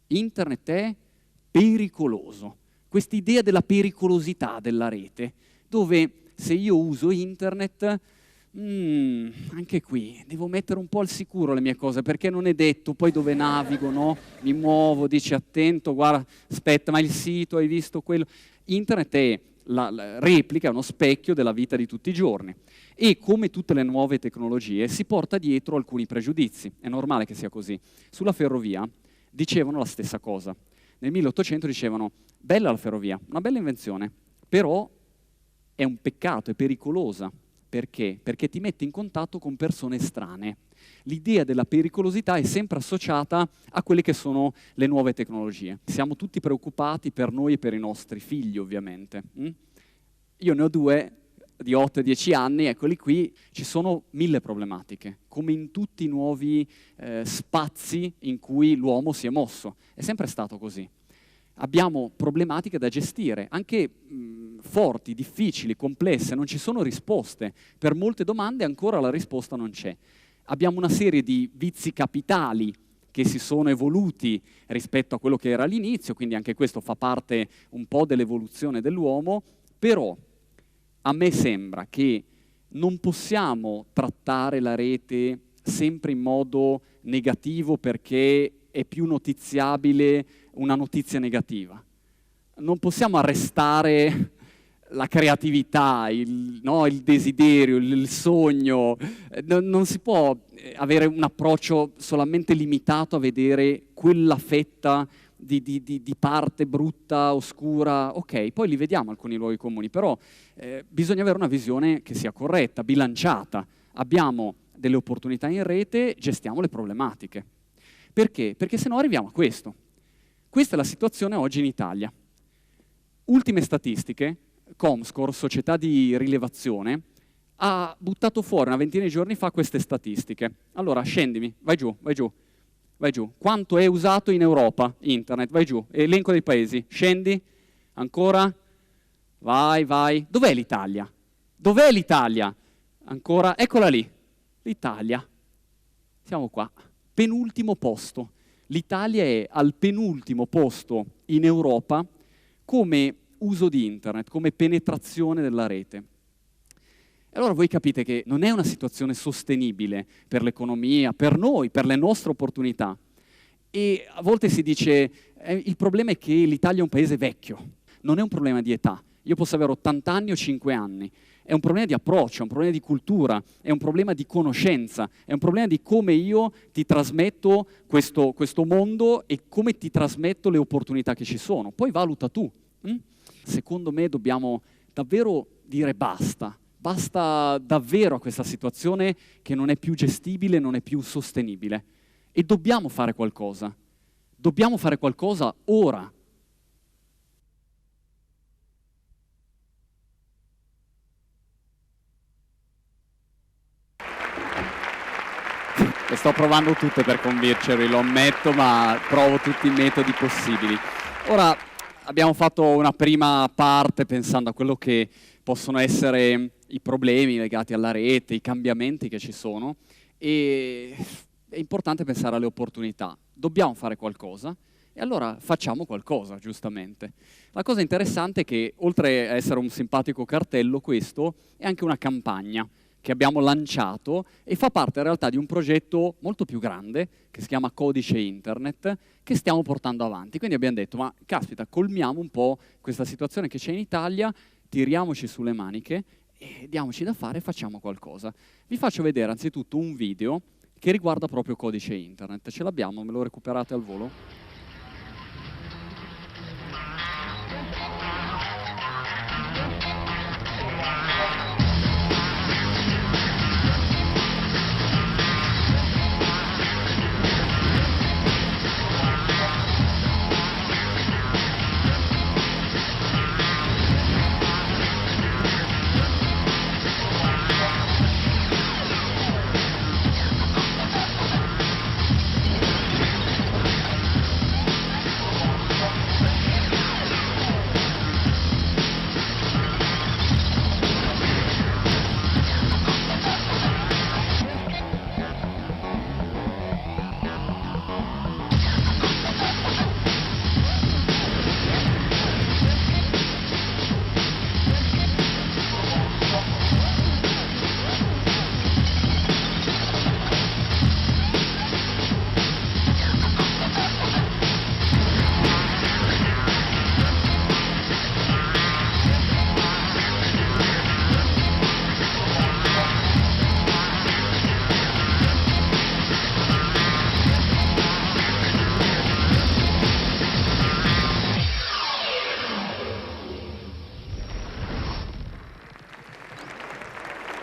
Internet è pericoloso. Quest'idea della pericolosità della rete, dove se io uso internet, anche qui devo mettere un po' al sicuro le mie cose, perché non è detto poi dove navigo, no? Mi muovo, dici attento, guarda, aspetta, ma il sito, hai visto quello? Internet è la replica, è uno specchio della vita di tutti i giorni e come tutte le nuove tecnologie si porta dietro alcuni pregiudizi, è normale che sia così. Sulla ferrovia dicevano la stessa cosa, nel 1800 dicevano bella la ferrovia, una bella invenzione, però è un peccato, è pericolosa. Perché? Perché ti mette in contatto con persone estranee. L'idea della pericolosità è sempre associata a quelle che sono le nuove tecnologie. Siamo tutti preoccupati per noi e per i nostri figli, ovviamente. Io ne ho 2 di 8 e 10 anni, eccoli qui, ci sono 1000 problematiche, come in tutti i nuovi spazi in cui l'uomo si è mosso. È sempre stato così. Abbiamo problematiche da gestire, anche forti, difficili, complesse, non ci sono risposte. Per molte domande ancora la risposta non c'è. Abbiamo una serie di vizi capitali che si sono evoluti rispetto a quello che era all'inizio, quindi anche questo fa parte un po' dell'evoluzione dell'uomo, però a me sembra che non possiamo trattare la rete sempre in modo negativo perché è più notiziabile una notizia negativa. Non possiamo arrestare la creatività, il desiderio, il sogno. Non si può avere un approccio solamente limitato a vedere quella fetta di parte brutta, oscura. Ok, poi li vediamo alcuni luoghi comuni, però bisogna avere una visione che sia corretta, bilanciata. Abbiamo delle opportunità in rete, gestiamo le problematiche. Perché? Perché se no arriviamo a questo. Questa è la situazione oggi in Italia. Ultime statistiche, Comscore, società di rilevazione, ha buttato fuori una ventina di giorni fa queste statistiche. Allora, scendimi, vai giù, vai giù, vai giù. Quanto è usato in Europa internet? Vai giù. Elenco dei paesi. Scendi, ancora, vai, vai. Dov'è l'Italia? Dov'è l'Italia? Ancora, eccola lì, l'Italia. Siamo qua. Penultimo posto. L'Italia è al penultimo posto in Europa come uso di internet, come penetrazione della rete. E allora voi capite che non è una situazione sostenibile per l'economia, per noi, per le nostre opportunità. E a volte si dice il problema è che l'Italia è un paese vecchio, non è un problema di età. Io posso avere 80 anni o 5 anni. È un problema di approccio, è un problema di cultura, è un problema di conoscenza, è un problema di come io ti trasmetto questo mondo e come ti trasmetto le opportunità che ci sono. Poi valuta tu. Secondo me dobbiamo davvero dire basta. Basta davvero a questa situazione che non è più gestibile, non è più sostenibile. E dobbiamo fare qualcosa. Dobbiamo fare qualcosa ora. Le sto provando tutte per convincervi, lo ammetto, ma provo tutti i metodi possibili. Ora, abbiamo fatto una prima parte pensando a quello che possono essere i problemi legati alla rete, i cambiamenti che ci sono, e è importante pensare alle opportunità. Dobbiamo fare qualcosa, e allora facciamo qualcosa, giustamente. La cosa interessante è che, oltre a essere un simpatico cartello, questo è anche una campagna che abbiamo lanciato e fa parte in realtà di un progetto molto più grande che si chiama Codice Internet, che stiamo portando avanti. Quindi abbiamo detto, ma caspita, colmiamo un po' questa situazione che c'è in Italia, tiriamoci sulle maniche e diamoci da fare e facciamo qualcosa. Vi faccio vedere anzitutto un video che riguarda proprio Codice Internet. Ce l'abbiamo? Me lo recuperate al volo?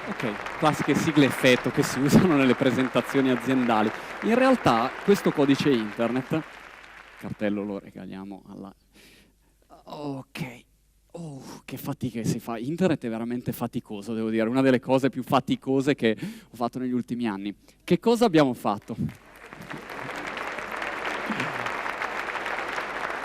Ok, classiche sigle effetto che si usano nelle presentazioni aziendali. In realtà questo codice internet, il cartello lo regaliamo alla... Ok, che fatica che si fa. Internet è veramente faticoso, devo dire, una delle cose più faticose che ho fatto negli ultimi anni. Che cosa abbiamo fatto?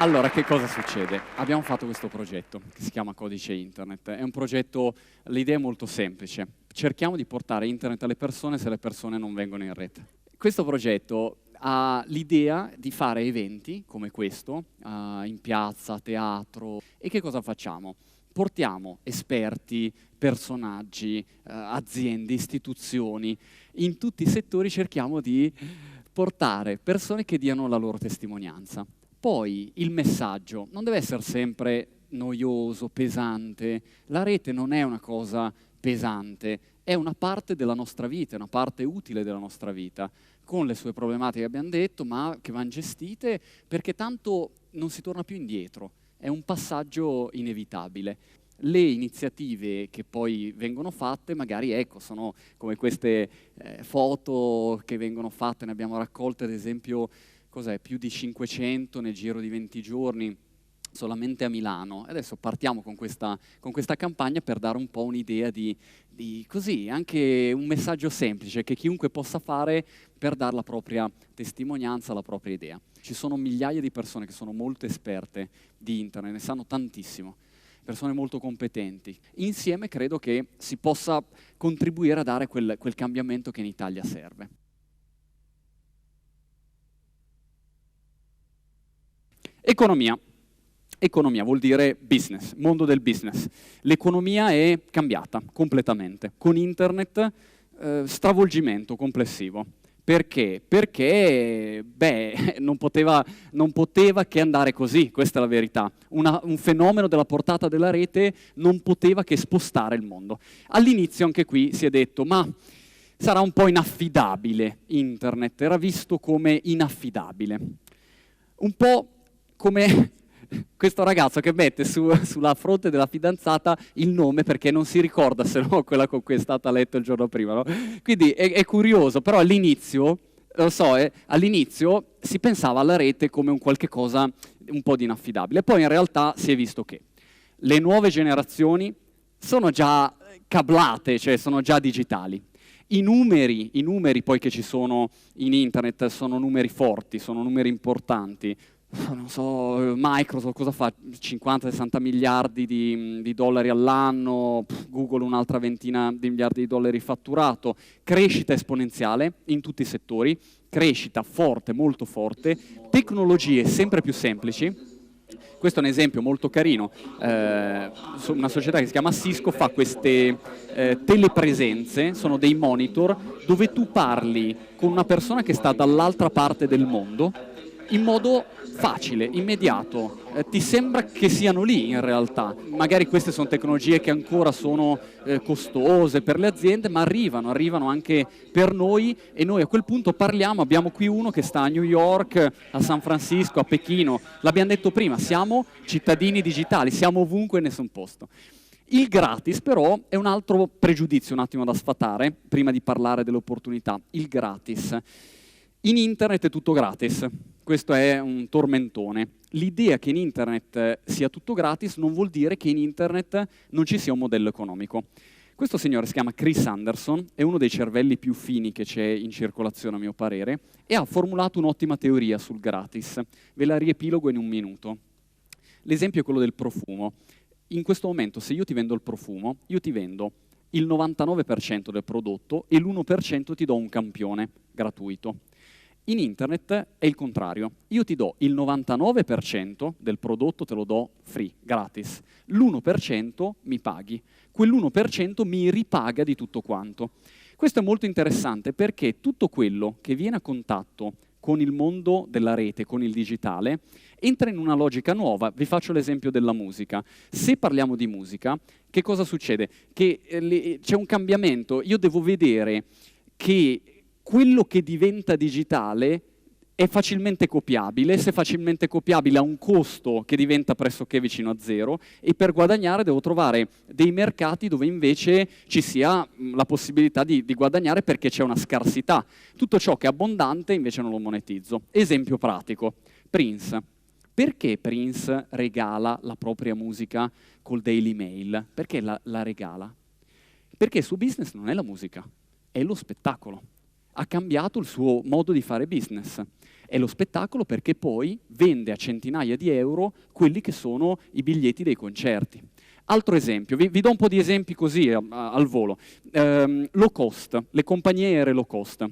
Allora, che cosa succede? Abbiamo fatto questo progetto che si chiama Codice Internet. È un progetto, l'idea è molto semplice. Cerchiamo di portare internet alle persone se le persone non vengono in rete. Questo progetto ha l'idea di fare eventi come questo, in piazza, a teatro. E che cosa facciamo? Portiamo esperti, personaggi, aziende, istituzioni. In tutti i settori cerchiamo di portare persone che diano la loro testimonianza. Poi il messaggio non deve essere sempre noioso, pesante. La rete non è una cosa pesante, è una parte della nostra vita, è una parte utile della nostra vita, con le sue problematiche che abbiamo detto, ma che vanno gestite perché tanto non si torna più indietro. È un passaggio inevitabile. Le iniziative che poi vengono fatte magari sono come queste foto che vengono fatte, ne abbiamo raccolte ad esempio più di 500 nel giro di 20 giorni solamente a Milano. Adesso partiamo con questa campagna per dare un po' un'idea di così, anche un messaggio semplice che chiunque possa fare per dare la propria testimonianza, la propria idea. Ci sono migliaia di persone che sono molto esperte di internet, ne sanno tantissimo, persone molto competenti. Insieme credo che si possa contribuire a dare quel cambiamento che in Italia serve. Economia. Economia vuol dire business, mondo del business. L'economia è cambiata completamente. Con internet stravolgimento complessivo. Perché? Perché non poteva che andare così, questa è la verità. Un fenomeno della portata della rete non poteva che spostare il mondo. All'inizio anche qui si è detto, ma sarà un po' inaffidabile internet, era visto come inaffidabile. Un po' come questo ragazzo che mette sulla fronte della fidanzata il nome perché non si ricorda se no quella con cui è stata a letto il giorno prima. No? Quindi è curioso, però all'inizio, all'inizio si pensava alla rete come un qualche cosa un po' di inaffidabile. Poi in realtà si è visto che le nuove generazioni sono già cablate, cioè sono già digitali. I numeri poi che ci sono in internet sono numeri forti, sono numeri importanti. Non so, Microsoft cosa fa? 50-60 miliardi di dollari all'anno, Google un'altra ventina di miliardi di dollari fatturato, crescita esponenziale in tutti i settori, crescita forte, molto forte, tecnologie sempre più semplici. Questo è un esempio molto carino, una società che si chiama Cisco fa queste telepresenze, sono dei monitor dove tu parli con una persona che sta dall'altra parte del mondo in modo facile, immediato, ti sembra che siano lì in realtà. Magari queste sono tecnologie che ancora sono costose per le aziende, ma arrivano anche per noi e noi a quel punto parliamo, abbiamo qui uno che sta a New York, a San Francisco, a Pechino, l'abbiamo detto prima, siamo cittadini digitali, siamo ovunque e in nessun posto. Il gratis però è un altro pregiudizio un attimo da sfatare, prima di parlare delle opportunità, il gratis. In internet è tutto gratis, questo è un tormentone. L'idea che in internet sia tutto gratis non vuol dire che in internet non ci sia un modello economico. Questo signore si chiama Chris Anderson, è uno dei cervelli più fini che c'è in circolazione a mio parere, e ha formulato un'ottima teoria sul gratis. Ve la riepilogo in un minuto. L'esempio è quello del profumo. In questo momento se io ti vendo il profumo, io ti vendo il 99% del prodotto e l'1% ti do un campione gratuito. In internet è il contrario, io ti do il 99% del prodotto, te lo do free, gratis, l'1% mi paghi, quell'1% mi ripaga di tutto quanto. Questo è molto interessante perché tutto quello che viene a contatto con il mondo della rete, con il digitale, entra in una logica nuova. Vi faccio l'esempio della musica. Se parliamo di musica, che cosa succede? Che c'è un cambiamento, io devo vedere che quello che diventa digitale è facilmente copiabile, se è facilmente copiabile ha un costo che diventa pressoché vicino a zero, e per guadagnare devo trovare dei mercati dove invece ci sia la possibilità di guadagnare perché c'è una scarsità. Tutto ciò che è abbondante invece non lo monetizzo. Esempio pratico, Prince. Perché Prince regala la propria musica col Daily Mail? Perché la regala? Perché il suo business non è la musica, è lo spettacolo. Ha cambiato il suo modo di fare business. È lo spettacolo perché poi vende a centinaia di euro quelli che sono i biglietti dei concerti. Altro esempio, vi do un po' di esempi così al volo. Low cost, le compagnie aeree low cost.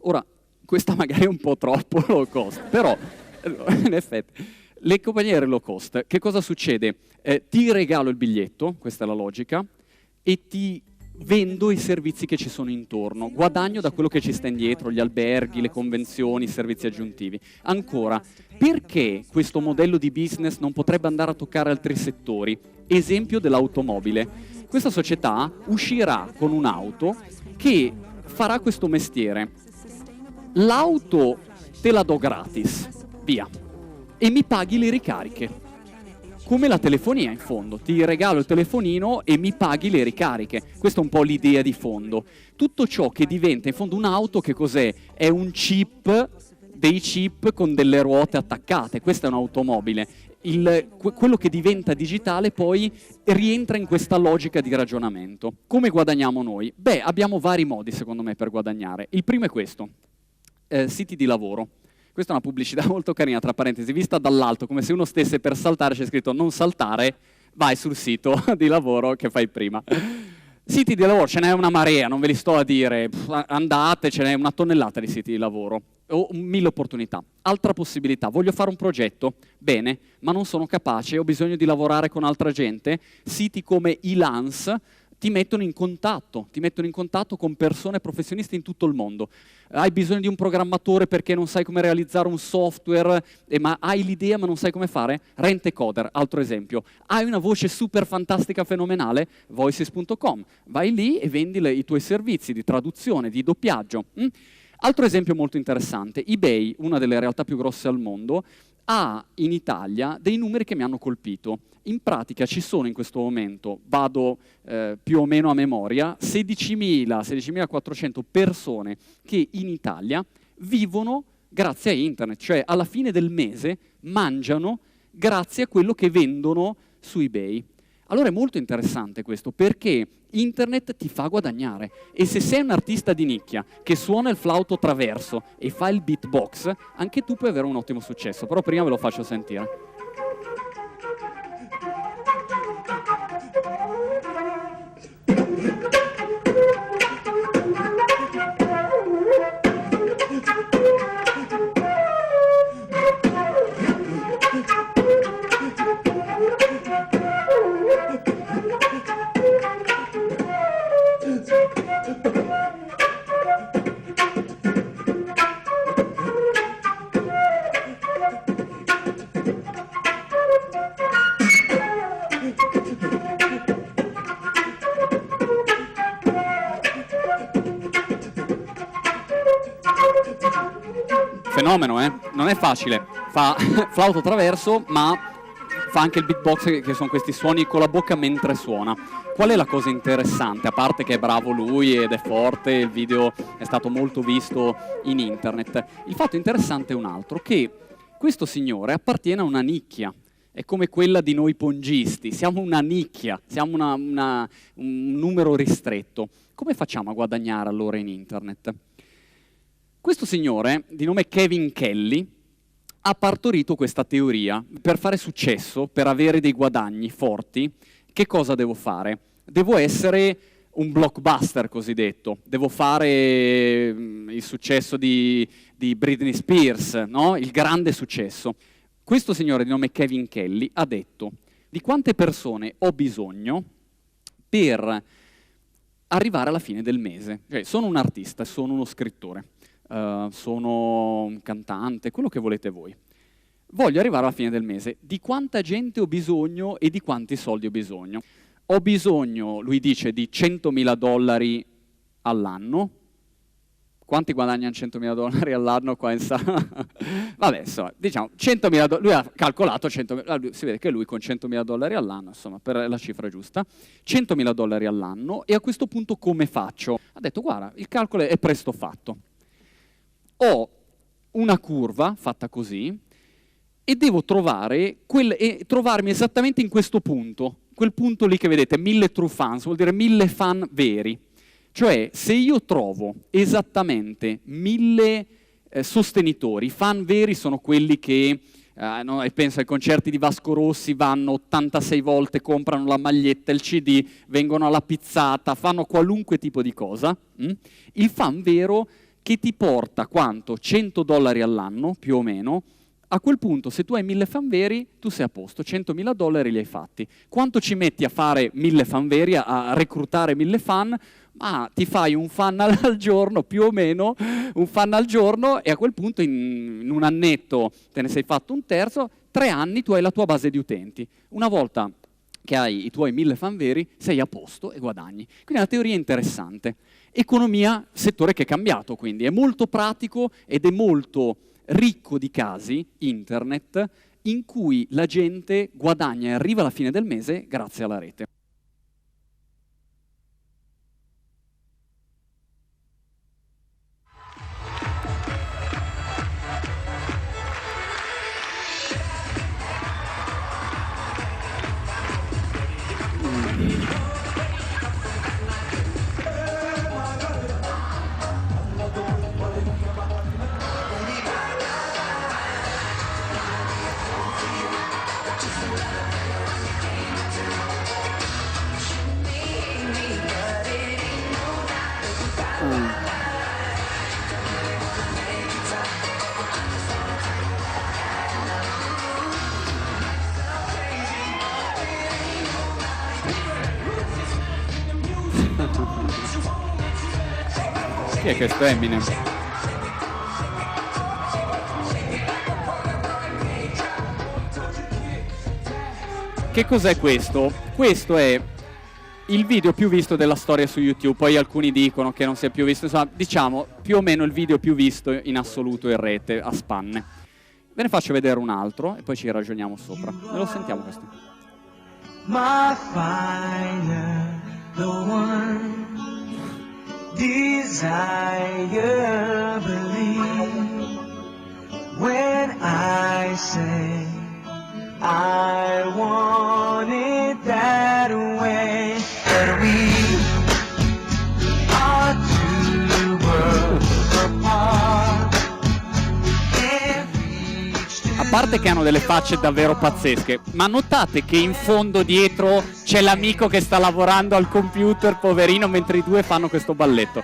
Ora, questa magari è un po' troppo low cost, però in effetti, le compagnie aeree low cost, che cosa succede? Ti regalo il biglietto, questa è la logica, e ti vendo i servizi che ci sono intorno, guadagno da quello che ci sta indietro, gli alberghi, le convenzioni, i servizi aggiuntivi. Ancora, perché questo modello di business non potrebbe andare a toccare altri settori? Esempio dell'automobile. Questa società uscirà con un'auto che farà questo mestiere. L'auto te la do gratis, via, e mi paghi le ricariche. Come la telefonia, in fondo. Ti regalo il telefonino e mi paghi le ricariche. Questa è un po' l'idea di fondo. Tutto ciò che diventa, in fondo, un'auto, che cos'è? È un chip, dei chip con delle ruote attaccate. Questa è un'automobile. Quello che diventa digitale poi rientra in questa logica di ragionamento. Come guadagniamo noi? Beh, abbiamo vari modi, secondo me, per guadagnare. Il primo è questo. Siti di lavoro. Questa è una pubblicità molto carina, tra parentesi, vista dall'alto, come se uno stesse per saltare, c'è scritto non saltare, vai sul sito di lavoro che fai prima. Siti di lavoro, ce n'è una marea, non ve li sto a dire, andate, ce n'è una tonnellata di siti di lavoro, ho 1000 opportunità. Altra possibilità, voglio fare un progetto, bene, ma non sono capace, ho bisogno di lavorare con altra gente, siti come Elance ti mettono in contatto con persone professionisti in tutto il mondo. Hai bisogno di un programmatore perché non sai come realizzare un software, ma hai l'idea ma non sai come fare? Rentecoder, altro esempio. Hai una voce super fantastica, fenomenale? Voices.com. Vai lì e vendi i tuoi servizi di traduzione, di doppiaggio. Altro esempio molto interessante. eBay, una delle realtà più grosse al mondo, ha in Italia dei numeri che mi hanno colpito. In pratica ci sono in questo momento, vado più o meno a memoria, 16.400 persone che in Italia vivono grazie a internet, cioè alla fine del mese mangiano grazie a quello che vendono su eBay. Allora è molto interessante questo, perché internet ti fa guadagnare, e se sei un artista di nicchia che suona il flauto traverso e fa il beatbox, anche tu puoi avere un ottimo successo, però prima ve lo faccio sentire. Fenomeno, non è facile, fa flauto traverso, ma fa anche il beatbox, che sono questi suoni con la bocca mentre suona. Qual è la cosa interessante? A parte che è bravo lui ed è forte, il video è stato molto visto in internet, il fatto interessante è un altro, che questo signore appartiene a una nicchia, è come quella di noi pongisti, siamo una nicchia, siamo un numero ristretto. Come facciamo a guadagnare allora in internet? Questo signore, di nome Kevin Kelly, ha partorito questa teoria. Per fare successo, per avere dei guadagni forti, che cosa devo fare? Devo essere un blockbuster cosiddetto, devo fare il successo di Britney Spears, no? Il grande successo. Questo signore, di nome Kevin Kelly, ha detto: di quante persone ho bisogno per arrivare alla fine del mese? Cioè, sono un artista, sono uno scrittore. Sono un cantante, quello che volete voi. Voglio arrivare alla fine del mese. Di quanta gente ho bisogno e di quanti soldi ho bisogno? Ho bisogno, lui dice, di $100.000 all'anno, Quanti guadagnano $100.000 all'anno qua in sala? Vabbè, insomma, diciamo, $100.000, lui ha calcolato $100.000, si vede che lui con $100.000 all'anno, insomma, per la cifra giusta, $100.000 all'anno, e a questo punto come faccio? Ha detto, guarda, il calcolo è presto fatto. Ho una curva fatta così e devo trovarmi esattamente in questo punto, quel punto lì che vedete, 1000 true fans, vuol dire 1000 fan veri. Cioè, se io trovo esattamente 1000 sostenitori, fan veri sono quelli che, penso ai concerti di Vasco Rossi, vanno 86 volte, comprano la maglietta, il CD, vengono alla pizzata, fanno qualunque tipo di cosa. Il fan vero che ti porta quanto? $100 all'anno, più o meno. A quel punto, se tu hai 1000 fan veri, tu sei a posto, $100.000 li hai fatti. Quanto ci metti a fare 1000 fan veri, a reclutare 1000 fan? Ma ti fai un fan al giorno, più o meno, un fan al giorno, e a quel punto in un annetto te ne sei fatto un terzo, 3 anni tu hai la tua base di utenti. Una volta che hai i tuoi 1000 fan veri, sei a posto e guadagni. Quindi la teoria è interessante. Economia, settore che è cambiato, quindi è molto pratico ed è molto ricco di casi, internet, in cui la gente guadagna e arriva alla fine del mese grazie alla rete. Chi è questo Eminem? Che cos'è questo? Questo è il video più visto della storia su YouTube, poi alcuni dicono che non sia più visto, insomma, diciamo più o meno il video più visto in assoluto in rete, a spanne. Ve ne faccio vedere un altro e poi ci ragioniamo sopra. Me lo sentiamo questo. My fire, the one desire, believe when I say I want it that way, that we are two worlds apart. A parte che hanno delle facce davvero pazzesche, ma notate che in fondo dietro c'è l'amico che sta lavorando al computer, poverino, mentre i due fanno questo balletto.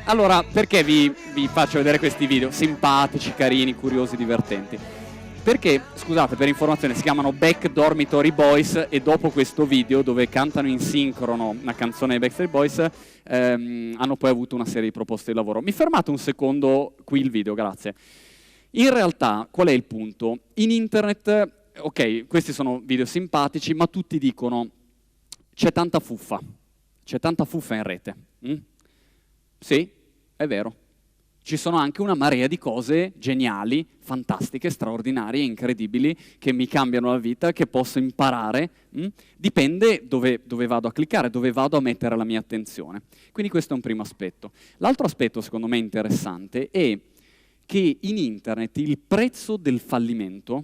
Allora, perché vi faccio vedere questi video? Simpatici, carini, curiosi, divertenti. Perché, scusate, per informazione, si chiamano Back Dormitory Boys, e dopo questo video, dove cantano in sincrono una canzone dei Backstreet Boys, hanno poi avuto una serie di proposte di lavoro. Mi fermate un secondo qui il video, grazie. In realtà, qual è il punto? In internet, ok, questi sono video simpatici, ma tutti dicono c'è tanta fuffa in rete. Sì, è vero. Ci sono anche una marea di cose geniali, fantastiche, straordinarie, incredibili, che mi cambiano la vita, che posso imparare. Dipende dove vado a cliccare, dove vado a mettere la mia attenzione. Quindi questo è un primo aspetto. L'altro aspetto, secondo me, interessante è che in internet il prezzo del fallimento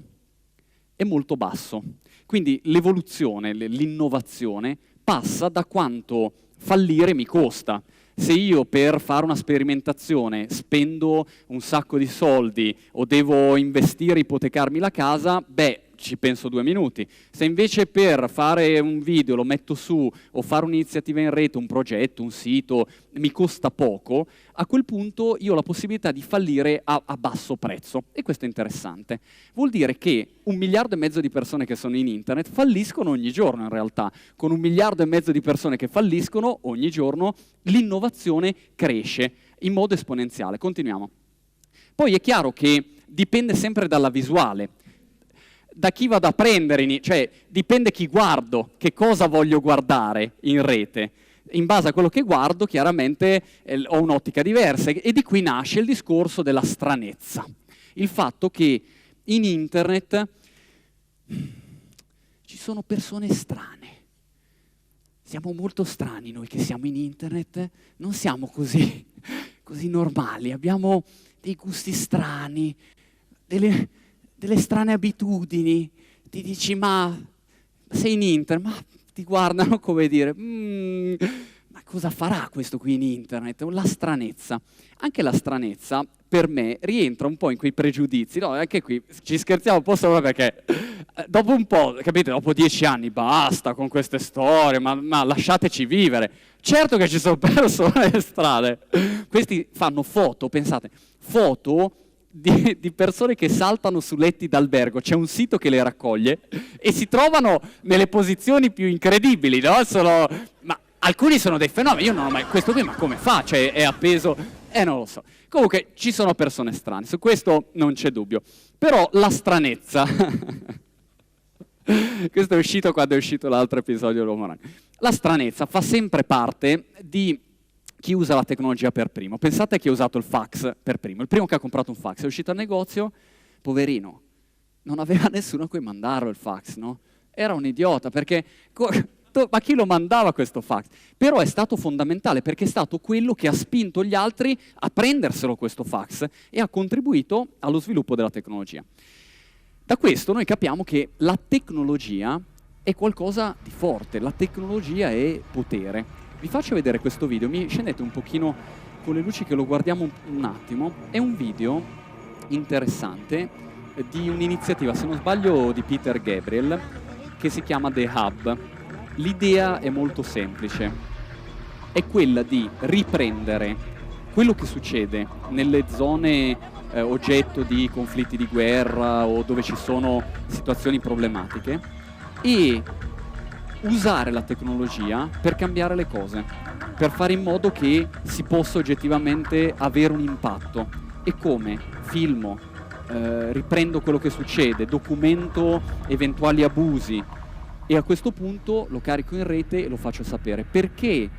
è molto basso. Quindi l'evoluzione, l'innovazione passa da quanto fallire mi costa. Se io per fare una sperimentazione spendo un sacco di soldi o devo investire, ipotecarmi la casa, beh, ci penso 2 minuti. Se invece per fare un video lo metto su o fare un'iniziativa in rete, un progetto, un sito, mi costa poco, a quel punto io ho la possibilità di fallire a basso prezzo. E questo è interessante. Vuol dire che 1,5 miliardi di persone che sono in internet falliscono ogni giorno in realtà. Con 1,5 miliardi di persone che falliscono ogni giorno, l'innovazione cresce in modo esponenziale. Continuiamo. Poi è chiaro che dipende sempre dalla visuale. Da chi vado a prendere, cioè dipende chi guardo, che cosa voglio guardare in rete. In base a quello che guardo, chiaramente ho un'ottica diversa e di qui nasce il discorso della stranezza. Il fatto che in internet ci sono persone strane. Siamo molto strani noi che siamo in internet, non siamo così normali, abbiamo dei gusti strani, delle strane abitudini. Ti dici, ma sei in internet, ma ti guardano come dire, ma cosa farà questo qui in internet? La stranezza. Anche la stranezza, per me, rientra un po' in quei pregiudizi. No, anche qui ci scherziamo un po' sopra perché dopo un po', capite, dopo 10 anni, basta con queste storie, ma lasciateci vivere. Certo che ci sono persone strane. Questi fanno foto, pensate, foto di persone che saltano su letti d'albergo, c'è un sito che le raccoglie e si trovano nelle posizioni più incredibili, no? Ma alcuni sono dei fenomeni, io non ho mai, questo qui ma come fa? Cioè è appeso, non lo so. Comunque ci sono persone strane, su questo non c'è dubbio. Però la stranezza, questo è uscito quando è uscito l'altro episodio dell'Uomo Ragno, la stranezza fa sempre parte di chi usa la tecnologia per primo. Pensate a chi ha usato il fax per primo. Il primo che ha comprato un fax è uscito al negozio, poverino, non aveva nessuno a cui mandarlo il fax, no? Era un idiota, perché ma chi lo mandava questo fax? Però è stato fondamentale, perché è stato quello che ha spinto gli altri a prenderselo questo fax e ha contribuito allo sviluppo della tecnologia. Da questo noi capiamo che la tecnologia è qualcosa di forte, la tecnologia è potere. Vi faccio vedere questo video, mi scendete un pochino con le luci che lo guardiamo un attimo. È un video interessante di un'iniziativa, se non sbaglio, di Peter Gabriel, che si chiama The Hub. L'idea è molto semplice, è quella di riprendere quello che succede nelle zone oggetto di conflitti di guerra o dove ci sono situazioni problematiche e usare la tecnologia per cambiare le cose, per fare in modo che si possa oggettivamente avere un impatto. E come? Filmo, riprendo quello che succede, documento eventuali abusi e a questo punto lo carico in rete e lo faccio sapere. Perché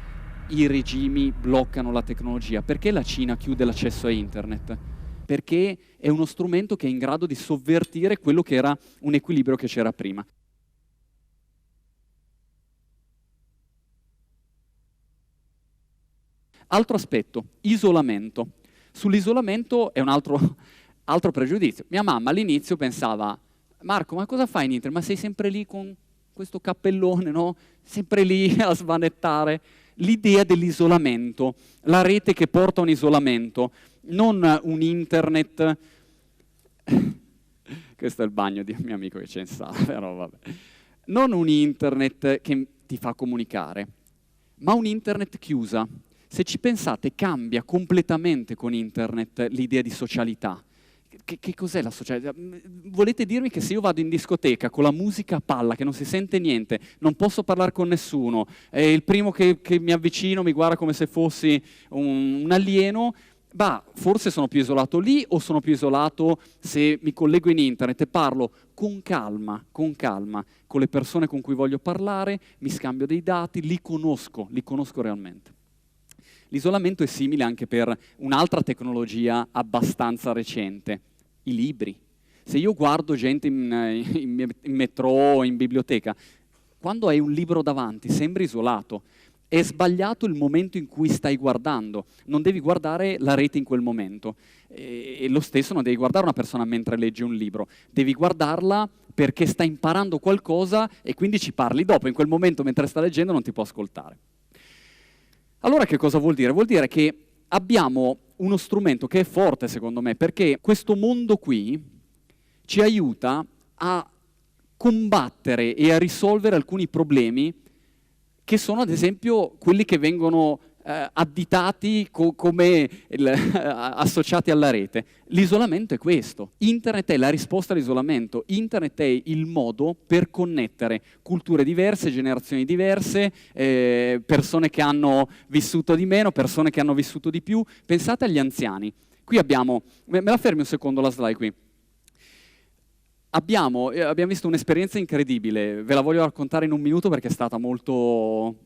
i regimi bloccano la tecnologia? Perché la Cina chiude l'accesso a internet? Perché è uno strumento che è in grado di sovvertire quello che era un equilibrio che c'era prima. Altro aspetto, isolamento. Sull'isolamento è un altro pregiudizio. Mia mamma all'inizio pensava, Marco, ma cosa fai in internet? Ma sei sempre lì con questo cappellone, no? Sempre lì a svanettare. L'idea dell'isolamento, la rete che porta a un isolamento, non un internet... Questo è il bagno di un mio amico che c'è in sala, però vabbè. Non un internet che ti fa comunicare, ma un internet chiusa. Se ci pensate, cambia completamente con internet l'idea di socialità. Che cos'è la socialità? Volete dirmi che se io vado in discoteca con la musica a palla, che non si sente niente, non posso parlare con nessuno, e il primo che mi avvicino mi guarda come se fossi un alieno, bah, forse sono più isolato lì o sono più isolato se mi collego in internet e parlo con calma con le persone con cui voglio parlare, mi scambio dei dati, li conosco realmente. L'isolamento è simile anche per un'altra tecnologia abbastanza recente, i libri. Se io guardo gente in metro o in biblioteca, quando hai un libro davanti sembri isolato. È sbagliato il momento in cui stai guardando, non devi guardare la rete in quel momento. E lo stesso non devi guardare una persona mentre legge un libro, devi guardarla perché sta imparando qualcosa e quindi ci parli dopo. In quel momento mentre sta leggendo non ti può ascoltare. Allora che cosa vuol dire? Vuol dire che abbiamo uno strumento che è forte secondo me, perché questo mondo qui ci aiuta a combattere e a risolvere alcuni problemi che sono ad esempio quelli che vengono additati come associati alla rete. L'isolamento è questo. Internet è la risposta all'isolamento. Internet è il modo per connettere culture diverse, generazioni diverse, persone che hanno vissuto di meno, persone che hanno vissuto di più. Pensate agli anziani. Qui abbiamo, me la fermi un secondo la slide qui. Abbiamo visto un'esperienza incredibile, ve la voglio raccontare in un minuto perché è stata molto,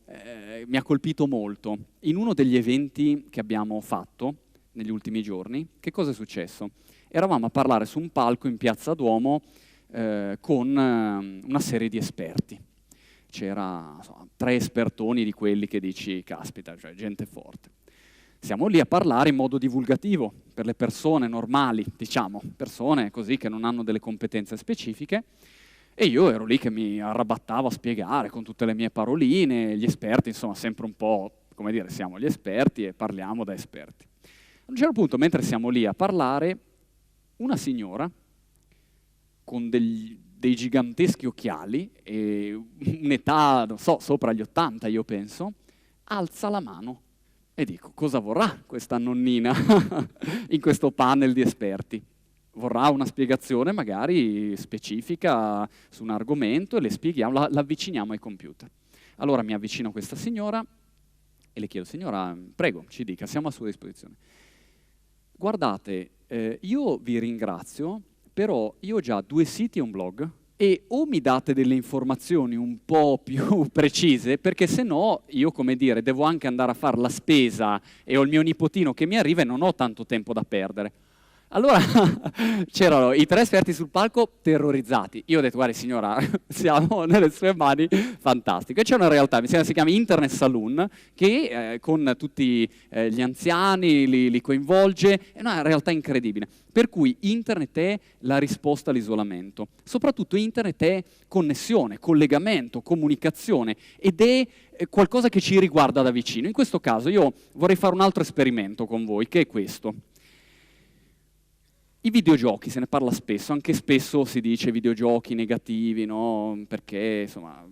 mi ha colpito molto. In uno degli eventi che abbiamo fatto negli ultimi giorni, che cosa è successo? Eravamo a parlare su un palco in Piazza Duomo con una serie di esperti. C'era 3 espertoni di quelli che dici, caspita, cioè gente forte. Siamo lì a parlare in modo divulgativo per le persone normali, diciamo, persone così che non hanno delle competenze specifiche, e io ero lì che mi arrabattavo a spiegare con tutte le mie paroline, gli esperti, insomma, sempre un po', come dire, siamo gli esperti e parliamo da esperti. A un certo punto, mentre siamo lì a parlare, una signora con dei giganteschi occhiali e un'età, non so, sopra gli 80 io penso, alza la mano. E dico, cosa vorrà questa nonnina in questo panel di esperti? Vorrà una spiegazione magari specifica su un argomento e le spieghiamo, l'avviciniamo ai computer. Allora mi avvicino a questa signora e le chiedo, signora, prego, ci dica, siamo a sua disposizione. Guardate, io vi ringrazio, però io ho già 2 siti e un blog, e o mi date delle informazioni un po' più precise, perché se no io, come dire, devo anche andare a fare la spesa e ho il mio nipotino che mi arriva e non ho tanto tempo da perdere. Allora c'erano i 3 esperti sul palco terrorizzati. Io ho detto, guardi signora, siamo nelle sue mani, fantastico. E c'è una realtà, si chiama Internet Saloon, che con tutti gli anziani li coinvolge, è una realtà incredibile. Per cui Internet è la risposta all'isolamento. Soprattutto Internet è connessione, collegamento, comunicazione, ed è qualcosa che ci riguarda da vicino. In questo caso io vorrei fare un altro esperimento con voi, che è questo. I videogiochi, se ne parla spesso, anche spesso si dice videogiochi negativi, no? Perché insomma,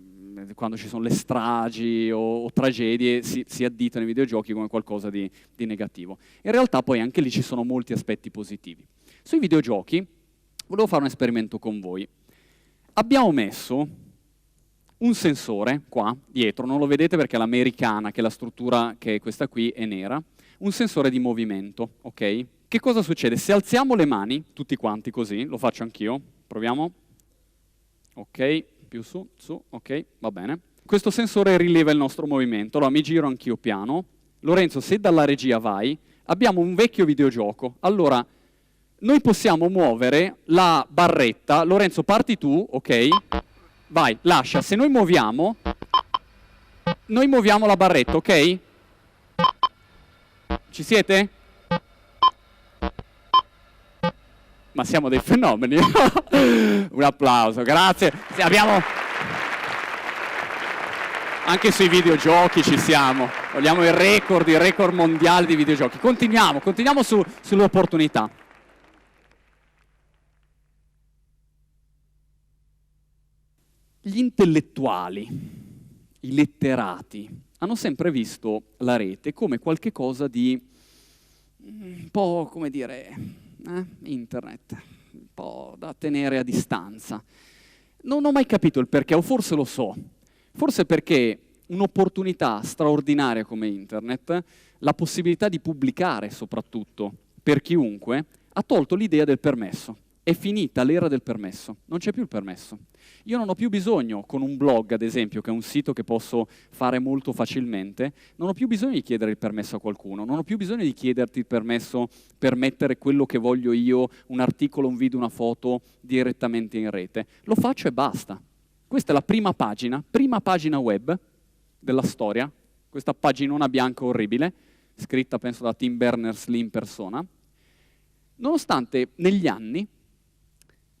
quando ci sono le stragi o tragedie si additano i videogiochi come qualcosa di negativo. In realtà poi anche lì ci sono molti aspetti positivi. Sui videogiochi volevo fare un esperimento con voi. Abbiamo messo un sensore qua dietro, non lo vedete perché è l'americana, che è la struttura che è questa qui, è nera, un sensore di movimento, ok? Che cosa succede? Se alziamo le mani, tutti quanti così, lo faccio anch'io, proviamo, ok, più su, ok, va bene. Questo sensore rileva il nostro movimento, allora mi giro anch'io piano. Lorenzo, se dalla regia vai, abbiamo un vecchio videogioco, allora noi possiamo muovere la barretta, Lorenzo parti tu, ok, vai, lascia, se noi muoviamo la barretta, ok? Ci siete? Ma siamo dei fenomeni. Un applauso, grazie. Abbiamo... Anche sui videogiochi ci siamo. Vogliamo il record mondiale di videogiochi. Continuiamo sulle opportunità. Gli intellettuali, i letterati, hanno sempre visto la rete come qualche cosa di un po', come dire... internet, un po' da tenere a distanza. Non ho mai capito il perché, o forse lo so. Forse perché un'opportunità straordinaria come internet, la possibilità di pubblicare soprattutto per chiunque, ha tolto l'idea del permesso. È finita l'era del permesso, non c'è più il permesso. Io non ho più bisogno, con un blog ad esempio, che è un sito che posso fare molto facilmente, non ho più bisogno di chiedere il permesso a qualcuno, non ho più bisogno di chiederti il permesso per mettere quello che voglio io, un articolo, un video, una foto, direttamente in rete. Lo faccio e basta. Questa è la prima pagina web della storia, questa paginona bianca orribile, scritta penso da Tim Berners-Lee in persona, nonostante negli anni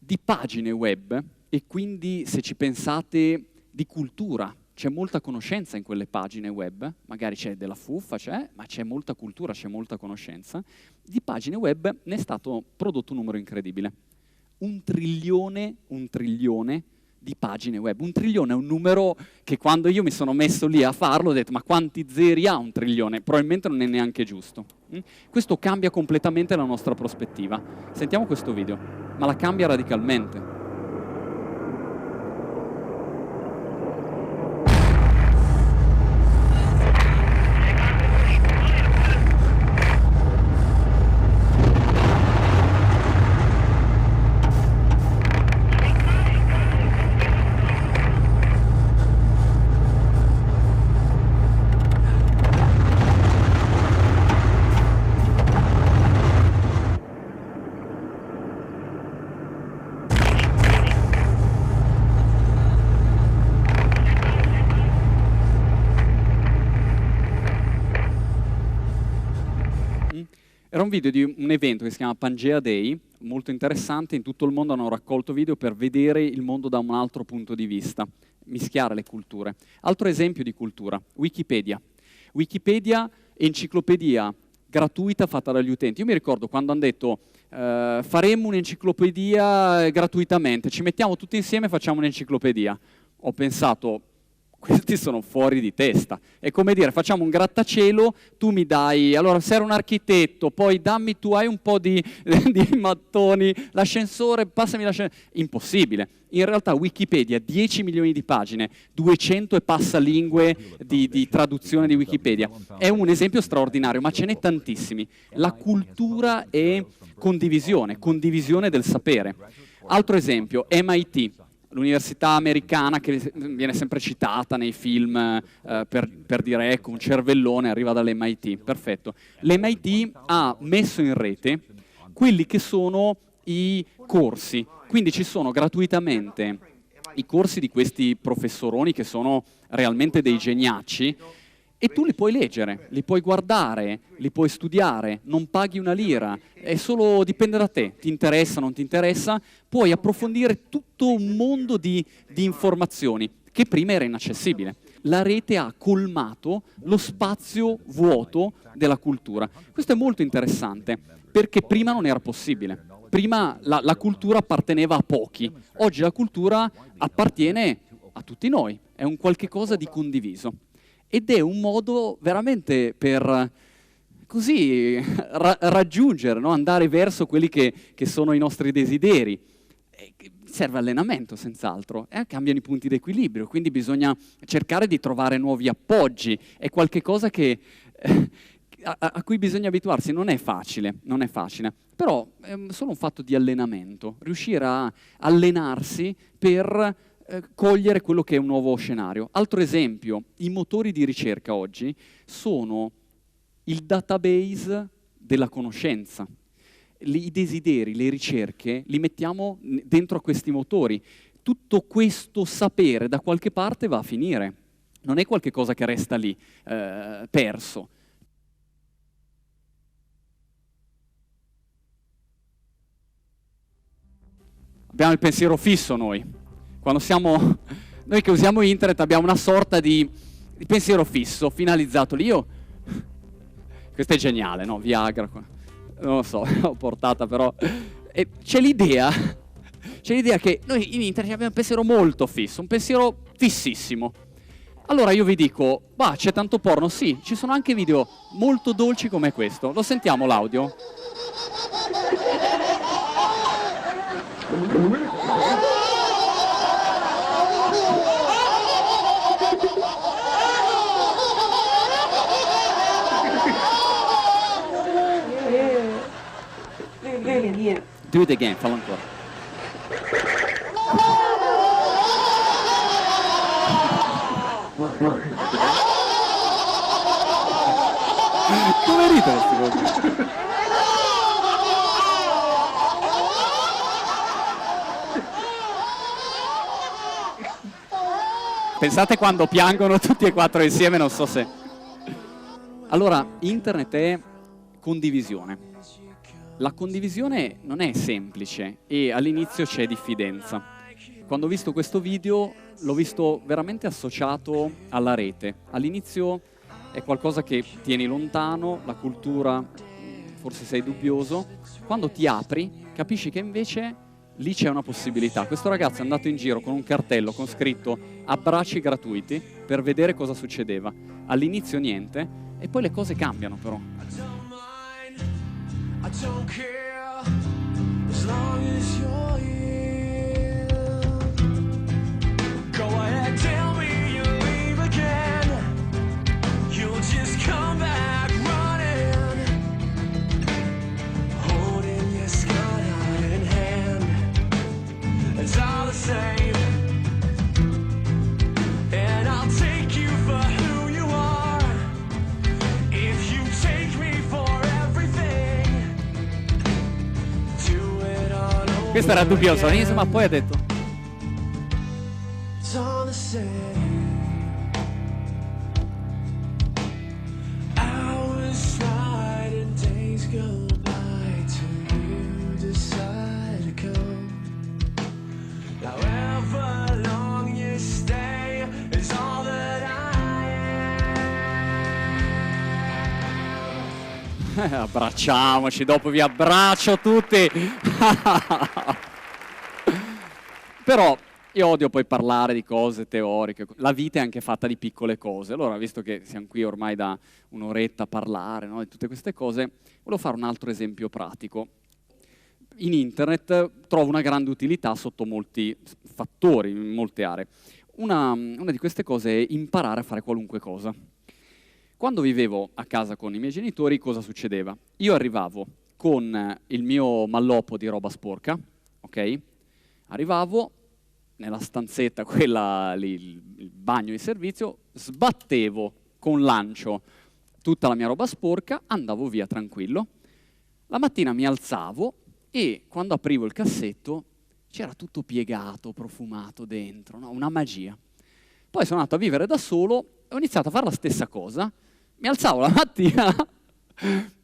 di pagine web, e quindi se ci pensate di cultura, c'è molta conoscenza in quelle pagine web, magari c'è della fuffa, ma c'è molta cultura, c'è molta conoscenza, di pagine web ne è stato prodotto un numero incredibile. 1 trilione di pagine web. 1 trilione è un numero che quando io mi sono messo lì a farlo ho detto ma quanti zeri ha 1 trilione? Probabilmente non è neanche giusto. Questo cambia completamente la nostra prospettiva. Sentiamo questo video, ma la cambia radicalmente. Era un video di un evento che si chiama Pangea Day, molto interessante, in tutto il mondo hanno raccolto video per vedere il mondo da un altro punto di vista, mischiare le culture. Altro esempio di cultura, Wikipedia. Wikipedia, enciclopedia gratuita fatta dagli utenti. Io mi ricordo quando hanno detto faremo un'enciclopedia gratuitamente, ci mettiamo tutti insieme e facciamo un'enciclopedia. Ho pensato, questi sono fuori di testa. È come dire, facciamo un grattacielo, tu mi dai, allora sei un architetto, poi dammi, tu hai un po' di mattoni, l'ascensore, passami l'ascensore. Impossibile. In realtà Wikipedia, 10 milioni di pagine, 200 e passa lingue di traduzione di Wikipedia. È un esempio straordinario, ma ce n'è tantissimi. La cultura è condivisione del sapere. Altro esempio, MIT. L'università americana che viene sempre citata nei film per dire ecco un cervellone arriva dall'MIT, perfetto. L'MIT ha messo in rete quelli che sono i corsi, quindi ci sono gratuitamente i corsi di questi professoroni che sono realmente dei geniacci e tu li puoi leggere, li puoi guardare, li puoi studiare, non paghi una lira, è solo, dipende da te, ti interessa, non ti interessa, puoi approfondire tutto un mondo di informazioni che prima era inaccessibile. La rete ha colmato lo spazio vuoto della cultura. Questo è molto interessante, perché prima non era possibile. Prima la cultura apparteneva a pochi, oggi la cultura appartiene a tutti noi, è un qualche cosa di condiviso. Ed è un modo veramente per così raggiungere, no? Andare verso quelli che sono i nostri desideri. Serve allenamento, senz'altro, cambiano i punti d'equilibrio, quindi bisogna cercare di trovare nuovi appoggi. È qualche cosa che, a cui bisogna abituarsi, non è facile, però è solo un fatto di allenamento, riuscire a allenarsi per cogliere quello che è un nuovo scenario. Altro esempio, i motori di ricerca oggi sono il database della conoscenza. I desideri, le ricerche, li mettiamo dentro a questi motori. Tutto questo sapere da qualche parte va a finire. Non è qualche cosa che resta lì, perso. Abbiamo il pensiero fisso noi. Noi che usiamo internet abbiamo una sorta di pensiero fisso, finalizzato lì. Questo è geniale, no? Viagra, non lo so, l'ho portata però. E c'è l'idea che noi in internet abbiamo un pensiero molto fisso, un pensiero fississimo. Allora io vi dico, c'è tanto porno? Sì, ci sono anche video molto dolci come questo. Lo sentiamo l'audio? Do it again, fallo ancora. Come ride questi cose? Pensate quando piangono tutti e quattro insieme, non so se... Allora, internet è condivisione. La condivisione non è semplice e all'inizio c'è diffidenza. Quando ho visto questo video l'ho visto veramente associato alla rete. All'inizio è qualcosa che tieni lontano, la cultura forse sei dubbioso. Quando ti apri capisci che invece lì c'è una possibilità. Questo ragazzo è andato in giro con un cartello con scritto abbracci gratuiti per vedere cosa succedeva. All'inizio niente e poi le cose cambiano però. I don't care as long as you're here. Go ahead, tell me you'll leave again. You'll just come back running, holding your sky in hand. It's all the same, and I'll take you for who you are. If you take me for questo era dubbioso all'inizio, ma poi ha detto It's all the same. Hours slide and days go Abbracciamoci, dopo vi abbraccio tutti. Però io odio poi parlare di cose teoriche, la vita è anche fatta di piccole cose. Allora, visto che siamo qui ormai da un'oretta a parlare, no, di tutte queste cose, volevo fare un altro esempio pratico. In internet trovo una grande utilità sotto molti fattori, in molte aree. Una di queste cose è imparare a fare qualunque cosa. Quando vivevo a casa con i miei genitori, cosa succedeva? Io arrivavo con il mio malloppo di roba sporca, ok? Arrivavo nella stanzetta, quella lì, il bagno di servizio, sbattevo con lancio tutta la mia roba sporca, andavo via tranquillo. La mattina mi alzavo e quando aprivo il cassetto c'era tutto piegato, profumato dentro, no? Una magia. Poi sono andato a vivere da solo e ho iniziato a fare la stessa cosa. Mi alzavo la mattina,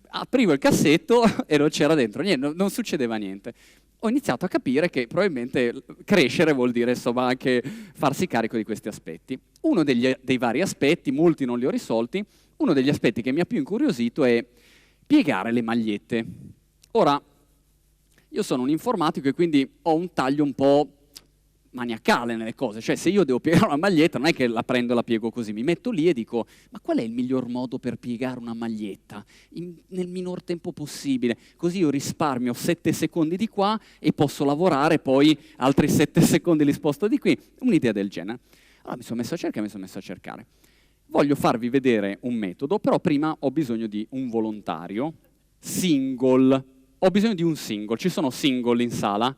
aprivo il cassetto e non c'era dentro niente, non succedeva niente. Ho iniziato a capire che probabilmente crescere vuol dire insomma anche farsi carico di questi aspetti. Uno dei vari aspetti, molti non li ho risolti, uno degli aspetti che mi ha più incuriosito è piegare le magliette. Ora, io sono un informatico e quindi ho un taglio un po' maniacale nelle cose, cioè se io devo piegare una maglietta non è che la prendo e la piego così, mi metto lì e dico ma qual è il miglior modo per piegare una maglietta nel minor tempo possibile, così io risparmio 7 secondi di qua e posso lavorare poi altri 7 secondi li sposto di qui, un'idea del genere. Allora mi sono messo a cercare. Voglio farvi vedere un metodo, però prima ho bisogno di un volontario, single, ho bisogno di un single, ci sono single in sala?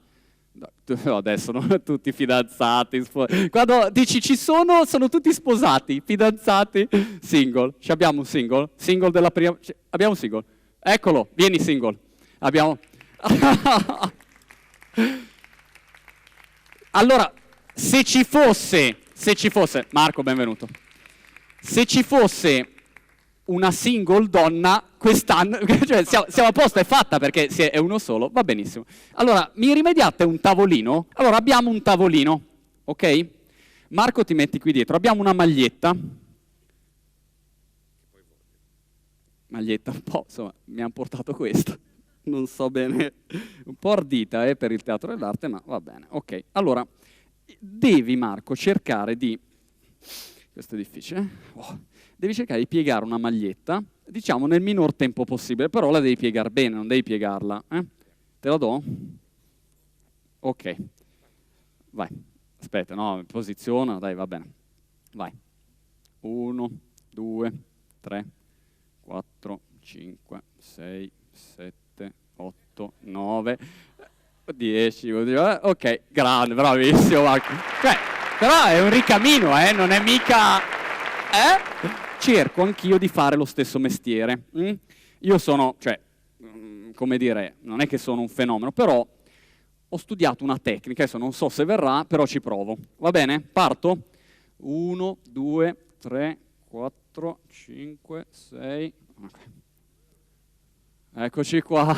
No, adesso non tutti fidanzati, quando dici ci sono tutti sposati, fidanzati, single. Ci abbiamo un single? Single della prima... Abbiamo un single? Eccolo, vieni single. Abbiamo... Allora, se ci fosse, Marco, benvenuto. Se ci fosse una single donna quest'anno, cioè siamo a posto, è fatta perché è uno solo, va benissimo. Allora, mi rimediate un tavolino? Allora, abbiamo un tavolino, ok? Marco ti metti qui dietro, abbiamo una maglietta. Maglietta un po', insomma, mi hanno portato questa. Non so bene, un po' ardita per il teatro dell'arte, ma va bene, ok. Allora, devi Marco cercare di... Questo è difficile, devi cercare di piegare una maglietta, diciamo nel minor tempo possibile, però la devi piegare bene, non devi piegarla. Te la do? Ok. Vai. Aspetta, no, posiziona, dai, va bene. Vai. 1, 2, 3, 4, 5, 6, 7, 8, 9, 10. Ok, grande, bravissimo. Cioè, però è un ricamino, non è mica... Cerco anch'io di fare lo stesso mestiere. Io sono, cioè, come dire, non è che sono un fenomeno, però ho studiato una tecnica, adesso non so se verrà, però ci provo. Va bene? Parto? 1, 2, 3, 4, 5, 6... Okay. Eccoci qua.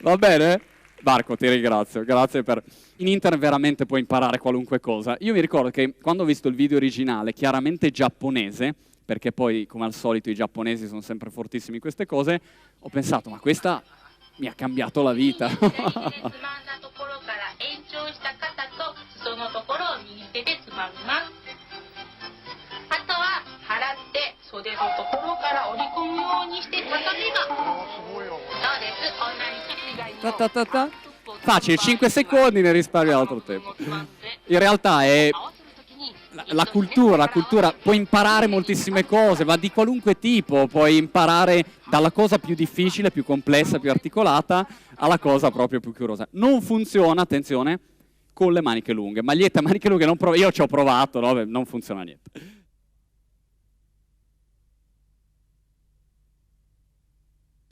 Va bene? Marco, ti ringrazio, grazie per... In internet veramente puoi imparare qualunque cosa. Io mi ricordo che quando ho visto il video originale, chiaramente giapponese, perché poi, come al solito, i giapponesi sono sempre fortissimi in queste cose, ho pensato, ma questa mi ha cambiato la vita. Facile, 5 secondi, ne risparmio altro tempo. In realtà è la cultura, puoi imparare moltissime cose, ma di qualunque tipo, puoi imparare dalla cosa più difficile, più complessa, più articolata, alla cosa proprio più curiosa. Non funziona, attenzione, con le maniche lunghe. Maglietta, maniche lunghe, io ci ho provato, no? Non funziona niente.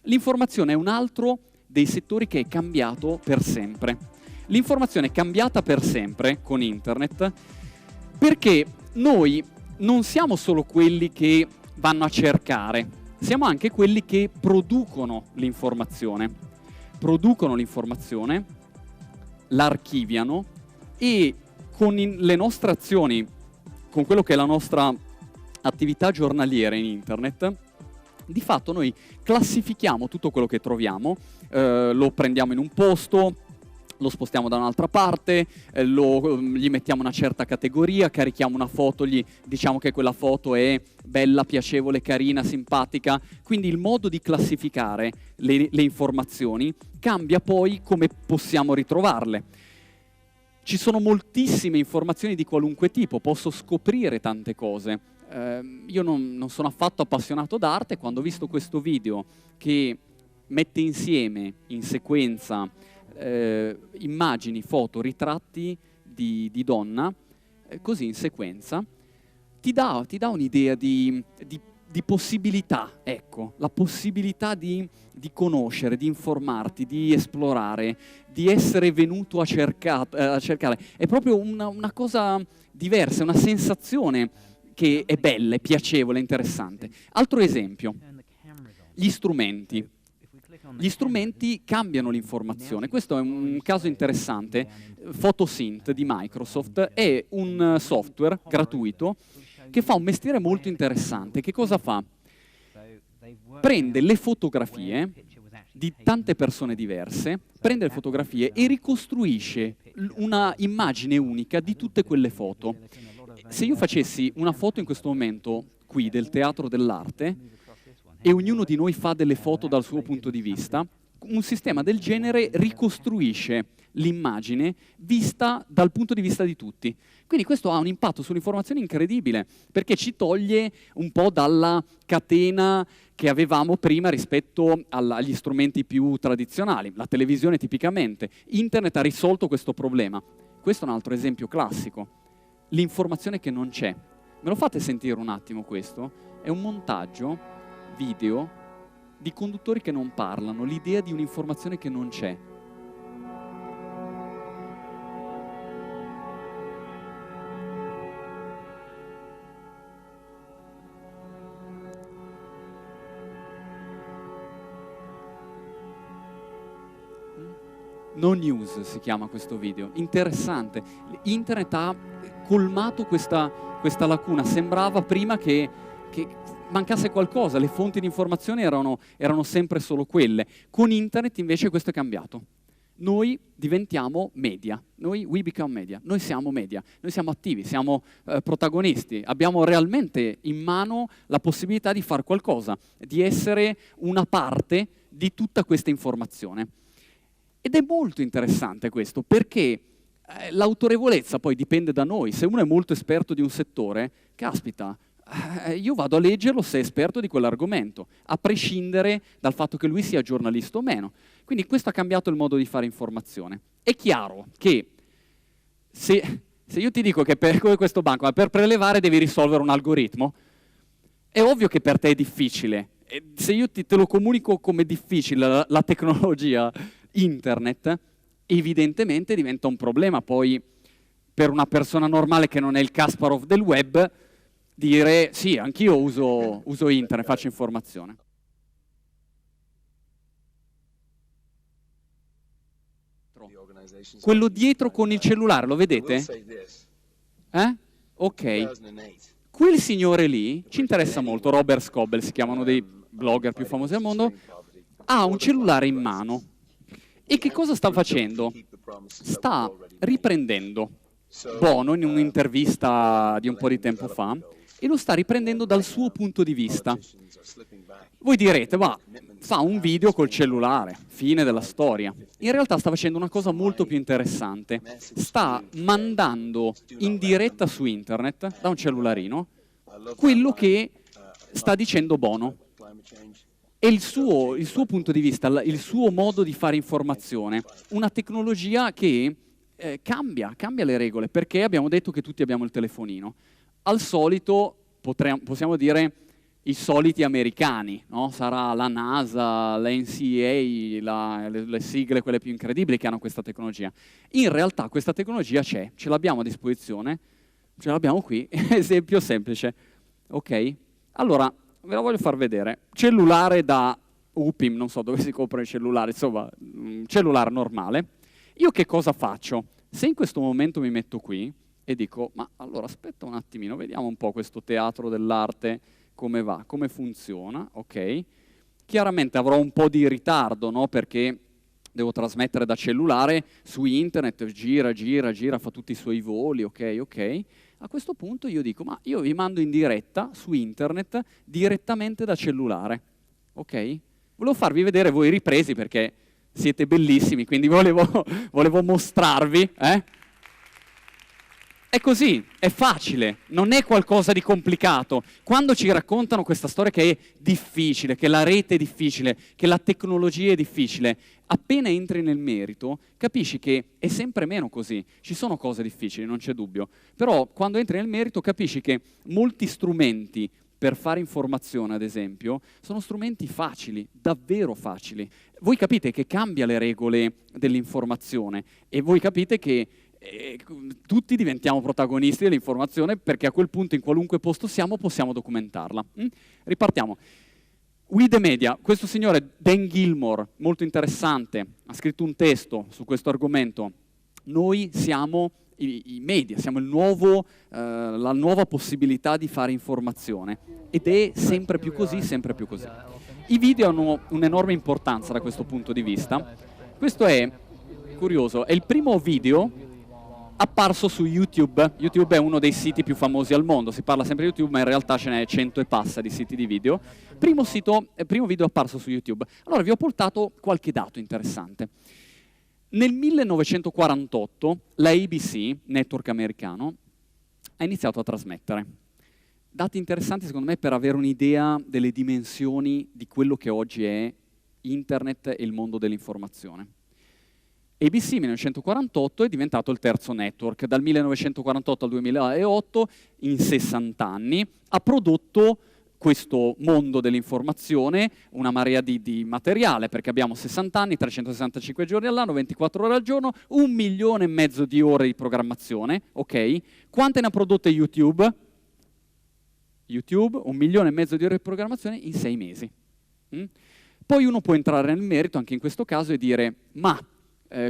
L'informazione è un altro dei settori che è cambiato per sempre. L'informazione è cambiata per sempre con internet perché noi non siamo solo quelli che vanno a cercare, siamo anche quelli che producono l'informazione. Producono l'informazione, l'archiviano e con le nostre azioni, con quello che è la nostra attività giornaliere in internet, di fatto noi classifichiamo tutto quello che troviamo, lo prendiamo in un posto, lo spostiamo da un'altra parte, gli mettiamo una certa categoria, carichiamo una foto, gli diciamo che quella foto è bella, piacevole, carina, simpatica. Quindi il modo di classificare le informazioni cambia poi come possiamo ritrovarle. Ci sono moltissime informazioni di qualunque tipo, posso scoprire tante cose. Io non sono affatto appassionato d'arte, quando ho visto questo video che mette insieme in sequenza immagini, foto, ritratti di donna, così in sequenza, ti dà un'idea di possibilità, ecco, la possibilità di conoscere, di informarti, di esplorare, di essere venuto a cercare. È proprio una cosa diversa, una sensazione che è bella, è piacevole, è interessante. Altro esempio, gli strumenti. Gli strumenti cambiano l'informazione. Questo è un caso interessante. Photosynth di Microsoft è un software gratuito che fa un mestiere molto interessante. Che cosa fa? Prende le fotografie di tante persone diverse, prende le fotografie e ricostruisce una immagine unica di tutte quelle foto. Se io facessi una foto in questo momento qui del Teatro dell'Arte e ognuno di noi fa delle foto dal suo punto di vista, un sistema del genere ricostruisce l'immagine vista dal punto di vista di tutti. Quindi questo ha un impatto sull'informazione incredibile, perché ci toglie un po' dalla catena che avevamo prima rispetto agli strumenti più tradizionali, la televisione tipicamente. Internet ha risolto questo problema. Questo è un altro esempio classico. L'informazione che non c'è. Me lo fate sentire un attimo questo? È un montaggio video di conduttori che non parlano, l'idea di un'informazione che non c'è. No News si chiama questo video, interessante. Internet ha colmato questa lacuna, sembrava prima che mancasse qualcosa, le fonti di informazione erano sempre solo quelle. Con Internet invece questo è cambiato. Noi diventiamo media, we become media, noi siamo media, noi siamo attivi, siamo protagonisti, abbiamo realmente in mano la possibilità di fare qualcosa, di essere una parte di tutta questa informazione. Ed è molto interessante questo, perché l'autorevolezza poi dipende da noi. Se uno è molto esperto di un settore, caspita, io vado a leggerlo se è esperto di quell'argomento, a prescindere dal fatto che lui sia giornalista o meno. Quindi questo ha cambiato il modo di fare informazione. È chiaro che se io ti dico che per questo banco, ma per prelevare devi risolvere un algoritmo, è ovvio che per te è difficile. E se io te lo comunico come difficile la tecnologia internet, evidentemente diventa un problema poi per una persona normale che non è il Kasparov del web dire sì, anch'io uso internet, faccio informazione. Quello dietro con il cellulare, lo vedete? Ok. Quel signore lì, ci interessa molto, Robert Scoble, si chiamano dei blogger più famosi al mondo, ha un cellulare in mano. E che cosa sta facendo? Sta riprendendo Bono in un'intervista di un po' di tempo fa e lo sta riprendendo dal suo punto di vista. Voi direte, ma fa un video col cellulare, fine della storia. In realtà sta facendo una cosa molto più interessante. Sta mandando in diretta su internet, da un cellularino, quello che sta dicendo Bono. E il suo punto di vista, il suo modo di fare informazione, una tecnologia che cambia le regole, perché abbiamo detto che tutti abbiamo il telefonino. Al solito, possiamo dire, i soliti americani, no? Sarà la NASA, la NCAA, le sigle, quelle più incredibili che hanno questa tecnologia. In realtà questa tecnologia c'è, ce l'abbiamo a disposizione, ce l'abbiamo qui, esempio semplice. Ok? Allora, ve la voglio far vedere. Cellulare da UPIM, non so dove si compra il cellulare, insomma, cellulare normale. Io che cosa faccio? Se in questo momento mi metto qui e dico, ma allora aspetta un attimino, vediamo un po' questo teatro dell'arte come va, come funziona, ok? Chiaramente avrò un po' di ritardo, no? Perché devo trasmettere da cellulare su internet, gira, gira, gira, fa tutti i suoi voli, ok, ok. A questo punto io dico, ma io vi mando in diretta su internet direttamente da cellulare, ok? Volevo farvi vedere voi ripresi perché siete bellissimi, quindi volevo mostrarvi, È così, è facile, non è qualcosa di complicato. Quando ci raccontano questa storia che è difficile, che la rete è difficile, che la tecnologia è difficile, appena entri nel merito capisci che è sempre meno così. Ci sono cose difficili, non c'è dubbio, però quando entri nel merito capisci che molti strumenti per fare informazione, ad esempio, sono strumenti facili, davvero facili. Voi capite che cambia le regole dell'informazione e voi capite che tutti diventiamo protagonisti dell'informazione perché a quel punto in qualunque posto siamo possiamo documentarla. Ripartiamo. We the Media, questo signore Dan Gilmore, molto interessante, ha scritto un testo su questo argomento. Noi siamo i media, siamo la nuova possibilità di fare informazione ed è sempre più così, sempre più così. I video hanno un'enorme importanza da questo punto di vista. Questo è curioso, è il primo video apparso su YouTube. YouTube è uno dei siti più famosi al mondo, si parla sempre di YouTube, ma in realtà ce n'è 100 e passa di siti di video. Primo video apparso su YouTube. Allora vi ho portato qualche dato interessante. Nel 1948 la ABC, network americano, ha iniziato a trasmettere. Dati interessanti secondo me per avere un'idea delle dimensioni di quello che oggi è Internet e il mondo dell'informazione. ABC 1948 è diventato il terzo network. Dal 1948 al 2008, in 60 anni, ha prodotto questo mondo dell'informazione, una marea di materiale, perché abbiamo 60 anni, 365 giorni all'anno, 24 ore al giorno, 1,5 milioni di ore di programmazione, ok? Quante ne ha prodotte YouTube? YouTube, 1,5 milioni di ore di programmazione in 6 mesi. Poi uno può entrare nel merito, anche in questo caso, e dire, ma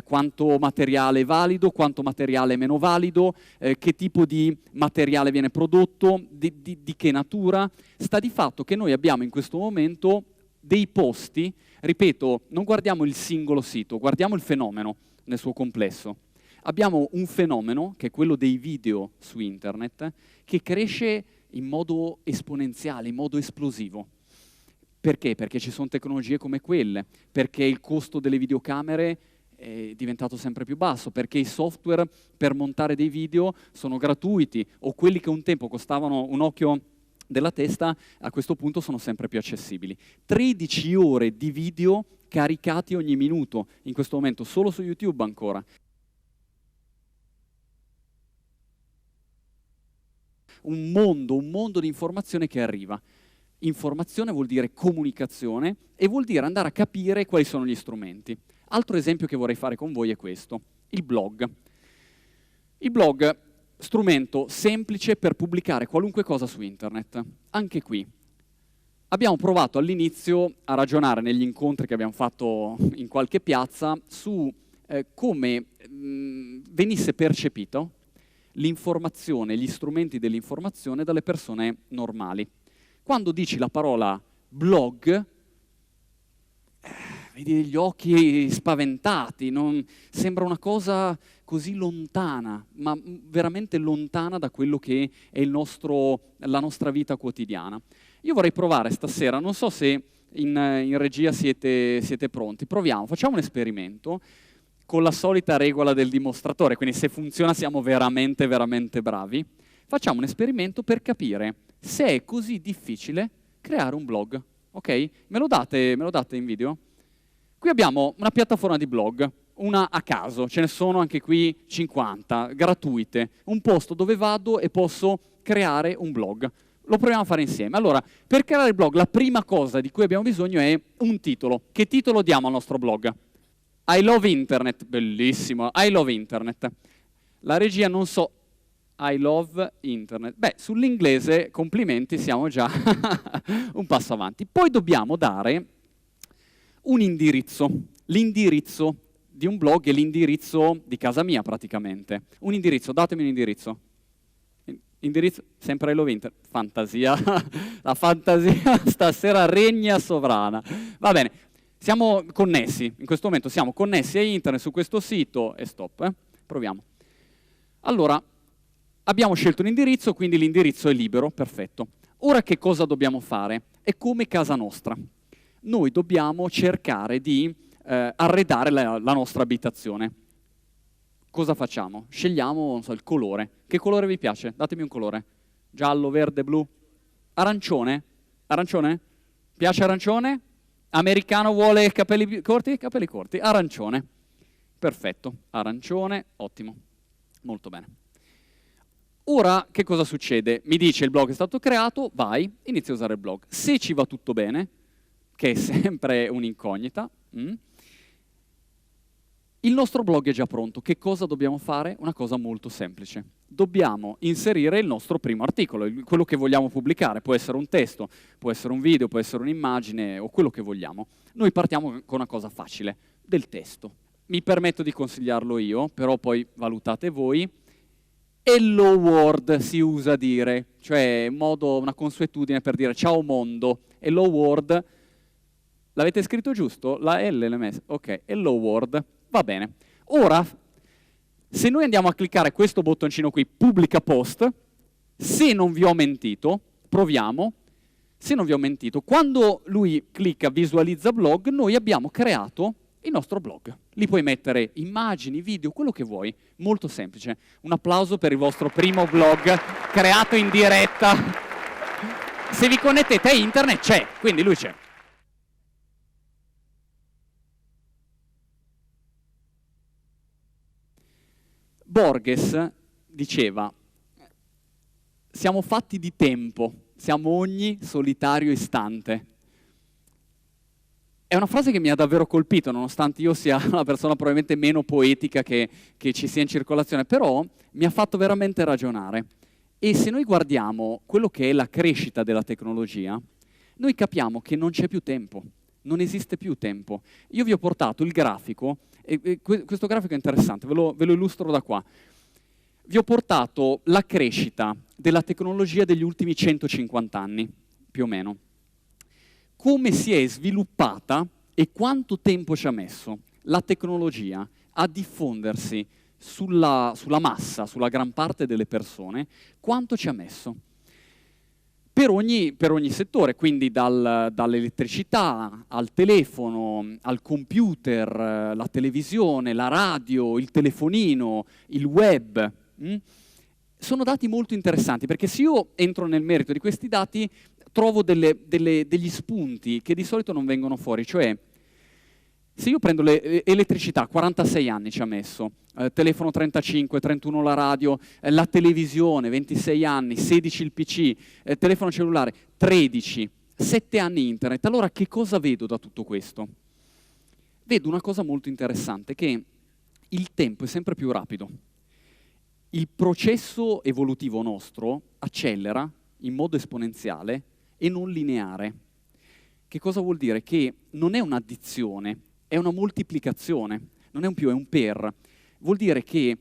quanto materiale è valido, quanto materiale è meno valido, che tipo di materiale viene prodotto, di che natura. Sta di fatto che noi abbiamo in questo momento dei posti, ripeto, non guardiamo il singolo sito, guardiamo il fenomeno nel suo complesso. Abbiamo un fenomeno, che è quello dei video su internet, che cresce in modo esponenziale, in modo esplosivo. Perché? Perché ci sono tecnologie come quelle, perché il costo delle videocamere è diventato sempre più basso, perché i software per montare dei video sono gratuiti, o quelli che un tempo costavano un occhio della testa, a questo punto sono sempre più accessibili. 13 ore di video caricati ogni minuto, in questo momento, solo su YouTube ancora. Un mondo di informazione che arriva. Informazione vuol dire comunicazione e vuol dire andare a capire quali sono gli strumenti. Altro esempio che vorrei fare con voi è questo, il blog. Il blog, strumento semplice per pubblicare qualunque cosa su internet. Anche qui abbiamo provato all'inizio a ragionare negli incontri che abbiamo fatto in qualche piazza su come venisse percepito l'informazione, gli strumenti dell'informazione dalle persone normali. Quando dici la parola blog, vedi gli occhi spaventati, sembra una cosa così lontana, ma veramente lontana da quello che è la nostra vita quotidiana. Io vorrei provare stasera, non so se in regia siete pronti, proviamo, facciamo un esperimento con la solita regola del dimostratore, quindi se funziona siamo veramente, veramente bravi. Facciamo un esperimento per capire se è così difficile creare un blog, ok? Me lo date in video? Qui abbiamo una piattaforma di blog, una a caso, ce ne sono anche qui 50, gratuite, un posto dove vado e posso creare un blog. Lo proviamo a fare insieme. Allora, per creare il blog, la prima cosa di cui abbiamo bisogno è un titolo. Che titolo diamo al nostro blog? I love internet, bellissimo, I love internet. La regia non so, I love internet. Beh, sull'inglese, complimenti, siamo già un passo avanti. Poi dobbiamo dare un indirizzo. L'indirizzo di un blog è l'indirizzo di casa mia praticamente. Un indirizzo, datemi un indirizzo. indirizzo, sempre I love internet, fantasia, la fantasia stasera regna sovrana. Va bene, siamo connessi, in questo momento siamo connessi a internet su questo sito e stop, proviamo. Allora, abbiamo scelto un indirizzo, quindi l'indirizzo è libero, perfetto. Ora che cosa dobbiamo fare? È come casa nostra. Noi dobbiamo cercare di arredare la nostra abitazione. Cosa facciamo? Scegliamo, non so, il colore. Che colore vi piace? Datemi un colore. Giallo, verde, blu? Arancione? Arancione? Piace arancione? Americano vuole capelli corti? Capelli corti. Arancione. Perfetto. Arancione, ottimo. Molto bene. Ora, che cosa succede? Mi dice il blog è stato creato, vai, inizia a usare il blog. Se ci va tutto bene, che è sempre un'incognita, il nostro blog è già pronto. Che cosa dobbiamo fare? Una cosa molto semplice. Dobbiamo inserire il nostro primo articolo, quello che vogliamo pubblicare. Può essere un testo, può essere un video, può essere un'immagine o quello che vogliamo. Noi partiamo con una cosa facile, del testo. Mi permetto di consigliarlo io, però poi valutate voi. Hello world si usa a dire, cioè una consuetudine per dire ciao mondo. Hello world, l'avete scritto giusto? La L l'ho messa, ok, hello world, va bene. Ora, se noi andiamo a cliccare questo bottoncino qui, pubblica post, se non vi ho mentito, proviamo, se non vi ho mentito, quando lui clicca visualizza blog, noi abbiamo creato il nostro blog. Lì puoi mettere immagini, video, quello che vuoi, molto semplice. Un applauso per il vostro primo blog creato in diretta. Se vi connettete a internet c'è, quindi lui c'è. Borges diceva, siamo fatti di tempo, siamo ogni solitario istante. È una frase che mi ha davvero colpito, nonostante io sia una persona probabilmente meno poetica che ci sia in circolazione, però mi ha fatto veramente ragionare. E se noi guardiamo quello che è la crescita della tecnologia, noi capiamo che non c'è più tempo, non esiste più tempo. Io vi ho portato il grafico, e questo grafico è interessante, ve lo illustro da qua. Vi ho portato la crescita della tecnologia degli ultimi 150 anni, più o meno. Come si è sviluppata e quanto tempo ci ha messo la tecnologia a diffondersi sulla massa, sulla gran parte delle persone, quanto ci ha messo. Per ogni settore, quindi dall'elettricità al telefono, al computer, la televisione, la radio, il telefonino, il web. Sono dati molto interessanti, perché se io entro nel merito di questi dati trovo degli spunti che di solito non vengono fuori, cioè se io prendo l'elettricità, 46 anni ci ha messo, telefono 35, 31 la radio, la televisione 26 anni, 16 il PC, telefono cellulare 13, 7 anni internet. Allora che cosa vedo da tutto questo? Vedo una cosa molto interessante, che il tempo è sempre più rapido. Il processo evolutivo nostro accelera in modo esponenziale e non lineare. Che cosa vuol dire? Che non è un'addizione, è una moltiplicazione, non è un più, è un per. Vuol dire che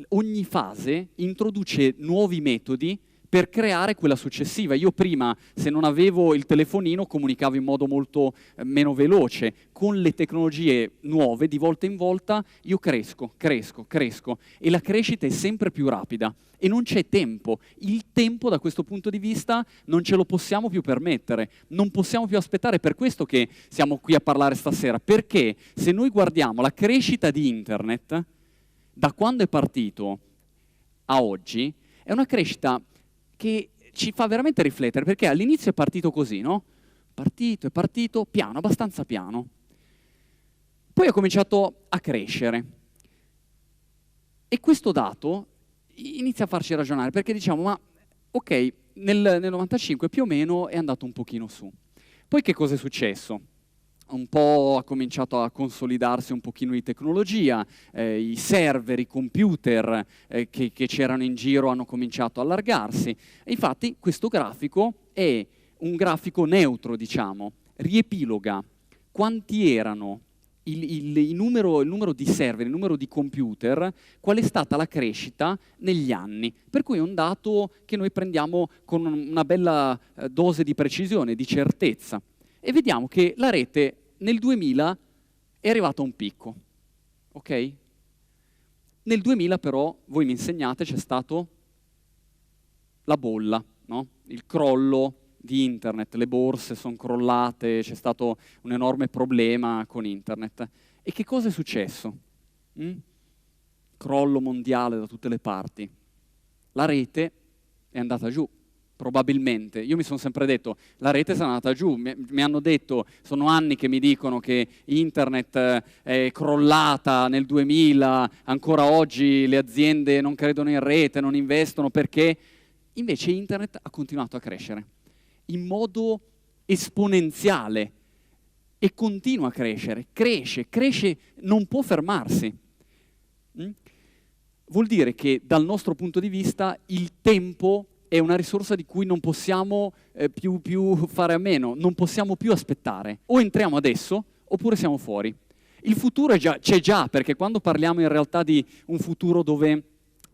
ogni fase introduce nuovi metodi per creare quella successiva. Io prima, se non avevo il telefonino, comunicavo in modo molto meno veloce. Con le tecnologie nuove, di volta in volta, io cresco, e la crescita è sempre più rapida. E non c'è tempo. Il tempo, da questo punto di vista, non ce lo possiamo più permettere. Non possiamo più aspettare. È per questo che siamo qui a parlare stasera. Perché se noi guardiamo la crescita di Internet, da quando è partito a oggi, è una crescita che ci fa veramente riflettere, perché all'inizio è partito così, no? È partito piano, abbastanza piano. Poi ha cominciato a crescere. E questo dato inizia a farci ragionare, perché diciamo, ma ok, nel 95 più o meno è andato un pochino su. Poi che cosa è successo? Un po' ha cominciato a consolidarsi un pochino di tecnologia, i server, i computer che c'erano in giro hanno cominciato a allargarsi. E infatti questo grafico è un grafico neutro, diciamo, riepiloga quanti erano il numero di server, il numero di computer, qual è stata la crescita negli anni. Per cui è un dato che noi prendiamo con una bella dose di precisione, di certezza. E vediamo che la rete nel 2000 è arrivata a un picco, ok? Nel 2000 però, voi mi insegnate, c'è stato la bolla, no? Il crollo di internet, le borse sono crollate, c'è stato un enorme problema con internet. E che cosa è successo? Crollo mondiale da tutte le parti. La rete è andata giù, probabilmente. Io mi sono sempre detto, la rete sarà andata giù. Mi hanno detto, sono anni che mi dicono che internet è crollata nel 2000, ancora oggi le aziende non credono in rete, non investono, perché invece internet ha continuato a crescere in modo esponenziale e continua a crescere, cresce, non può fermarsi. Vuol dire che dal nostro punto di vista il tempo è una risorsa di cui non possiamo più fare a meno, non possiamo più aspettare. O entriamo adesso oppure siamo fuori. Il futuro c'è già, perché quando parliamo in realtà di un futuro dove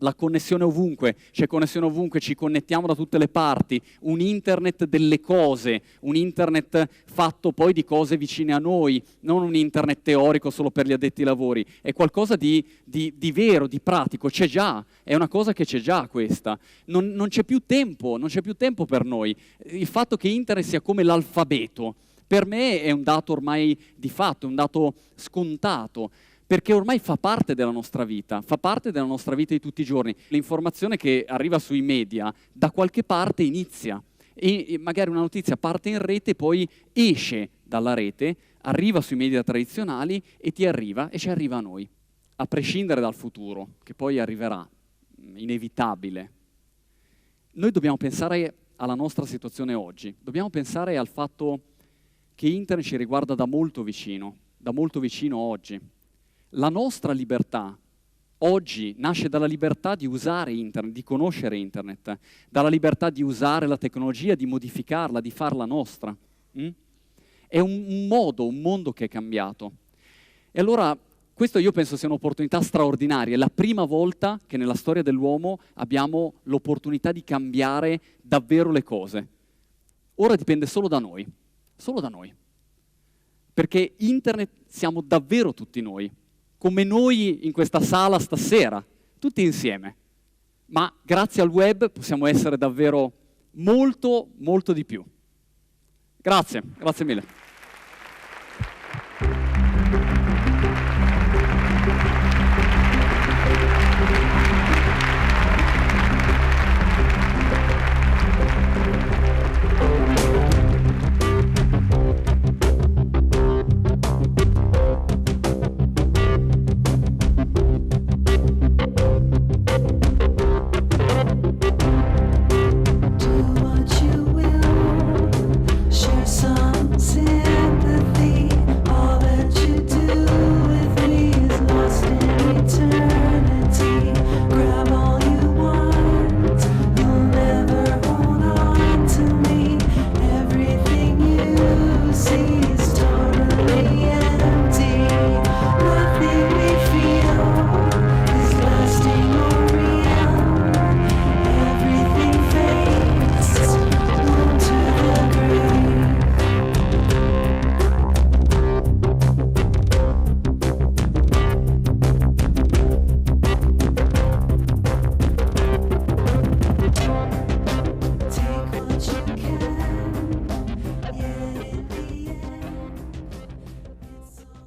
la connessione ovunque, c'è connessione ovunque, ci connettiamo da tutte le parti, un internet delle cose, un internet fatto poi di cose vicine a noi, non un internet teorico solo per gli addetti ai lavori, è qualcosa di vero, di pratico, c'è già, è una cosa che c'è già questa. Non c'è più tempo, non c'è più tempo per noi. Il fatto che internet sia come l'alfabeto, per me è un dato ormai di fatto, è un dato scontato, perché ormai fa parte della nostra vita di tutti i giorni. L'informazione che arriva sui media da qualche parte inizia e magari una notizia parte in rete, poi esce dalla rete, arriva sui media tradizionali e ci arriva a noi, a prescindere dal futuro, che poi arriverà, inevitabile. Noi dobbiamo pensare alla nostra situazione oggi, dobbiamo pensare al fatto che internet ci riguarda da molto vicino oggi. La nostra libertà oggi nasce dalla libertà di usare internet, di conoscere internet, dalla libertà di usare la tecnologia, di modificarla, di farla nostra. È un mondo che è cambiato. E allora questo io penso sia un'opportunità straordinaria. È la prima volta che nella storia dell'uomo abbiamo l'opportunità di cambiare davvero le cose. Ora dipende solo da noi. Perché internet siamo davvero tutti noi. Come noi in questa sala stasera, tutti insieme. Ma grazie al web possiamo essere davvero molto di più. Grazie mille.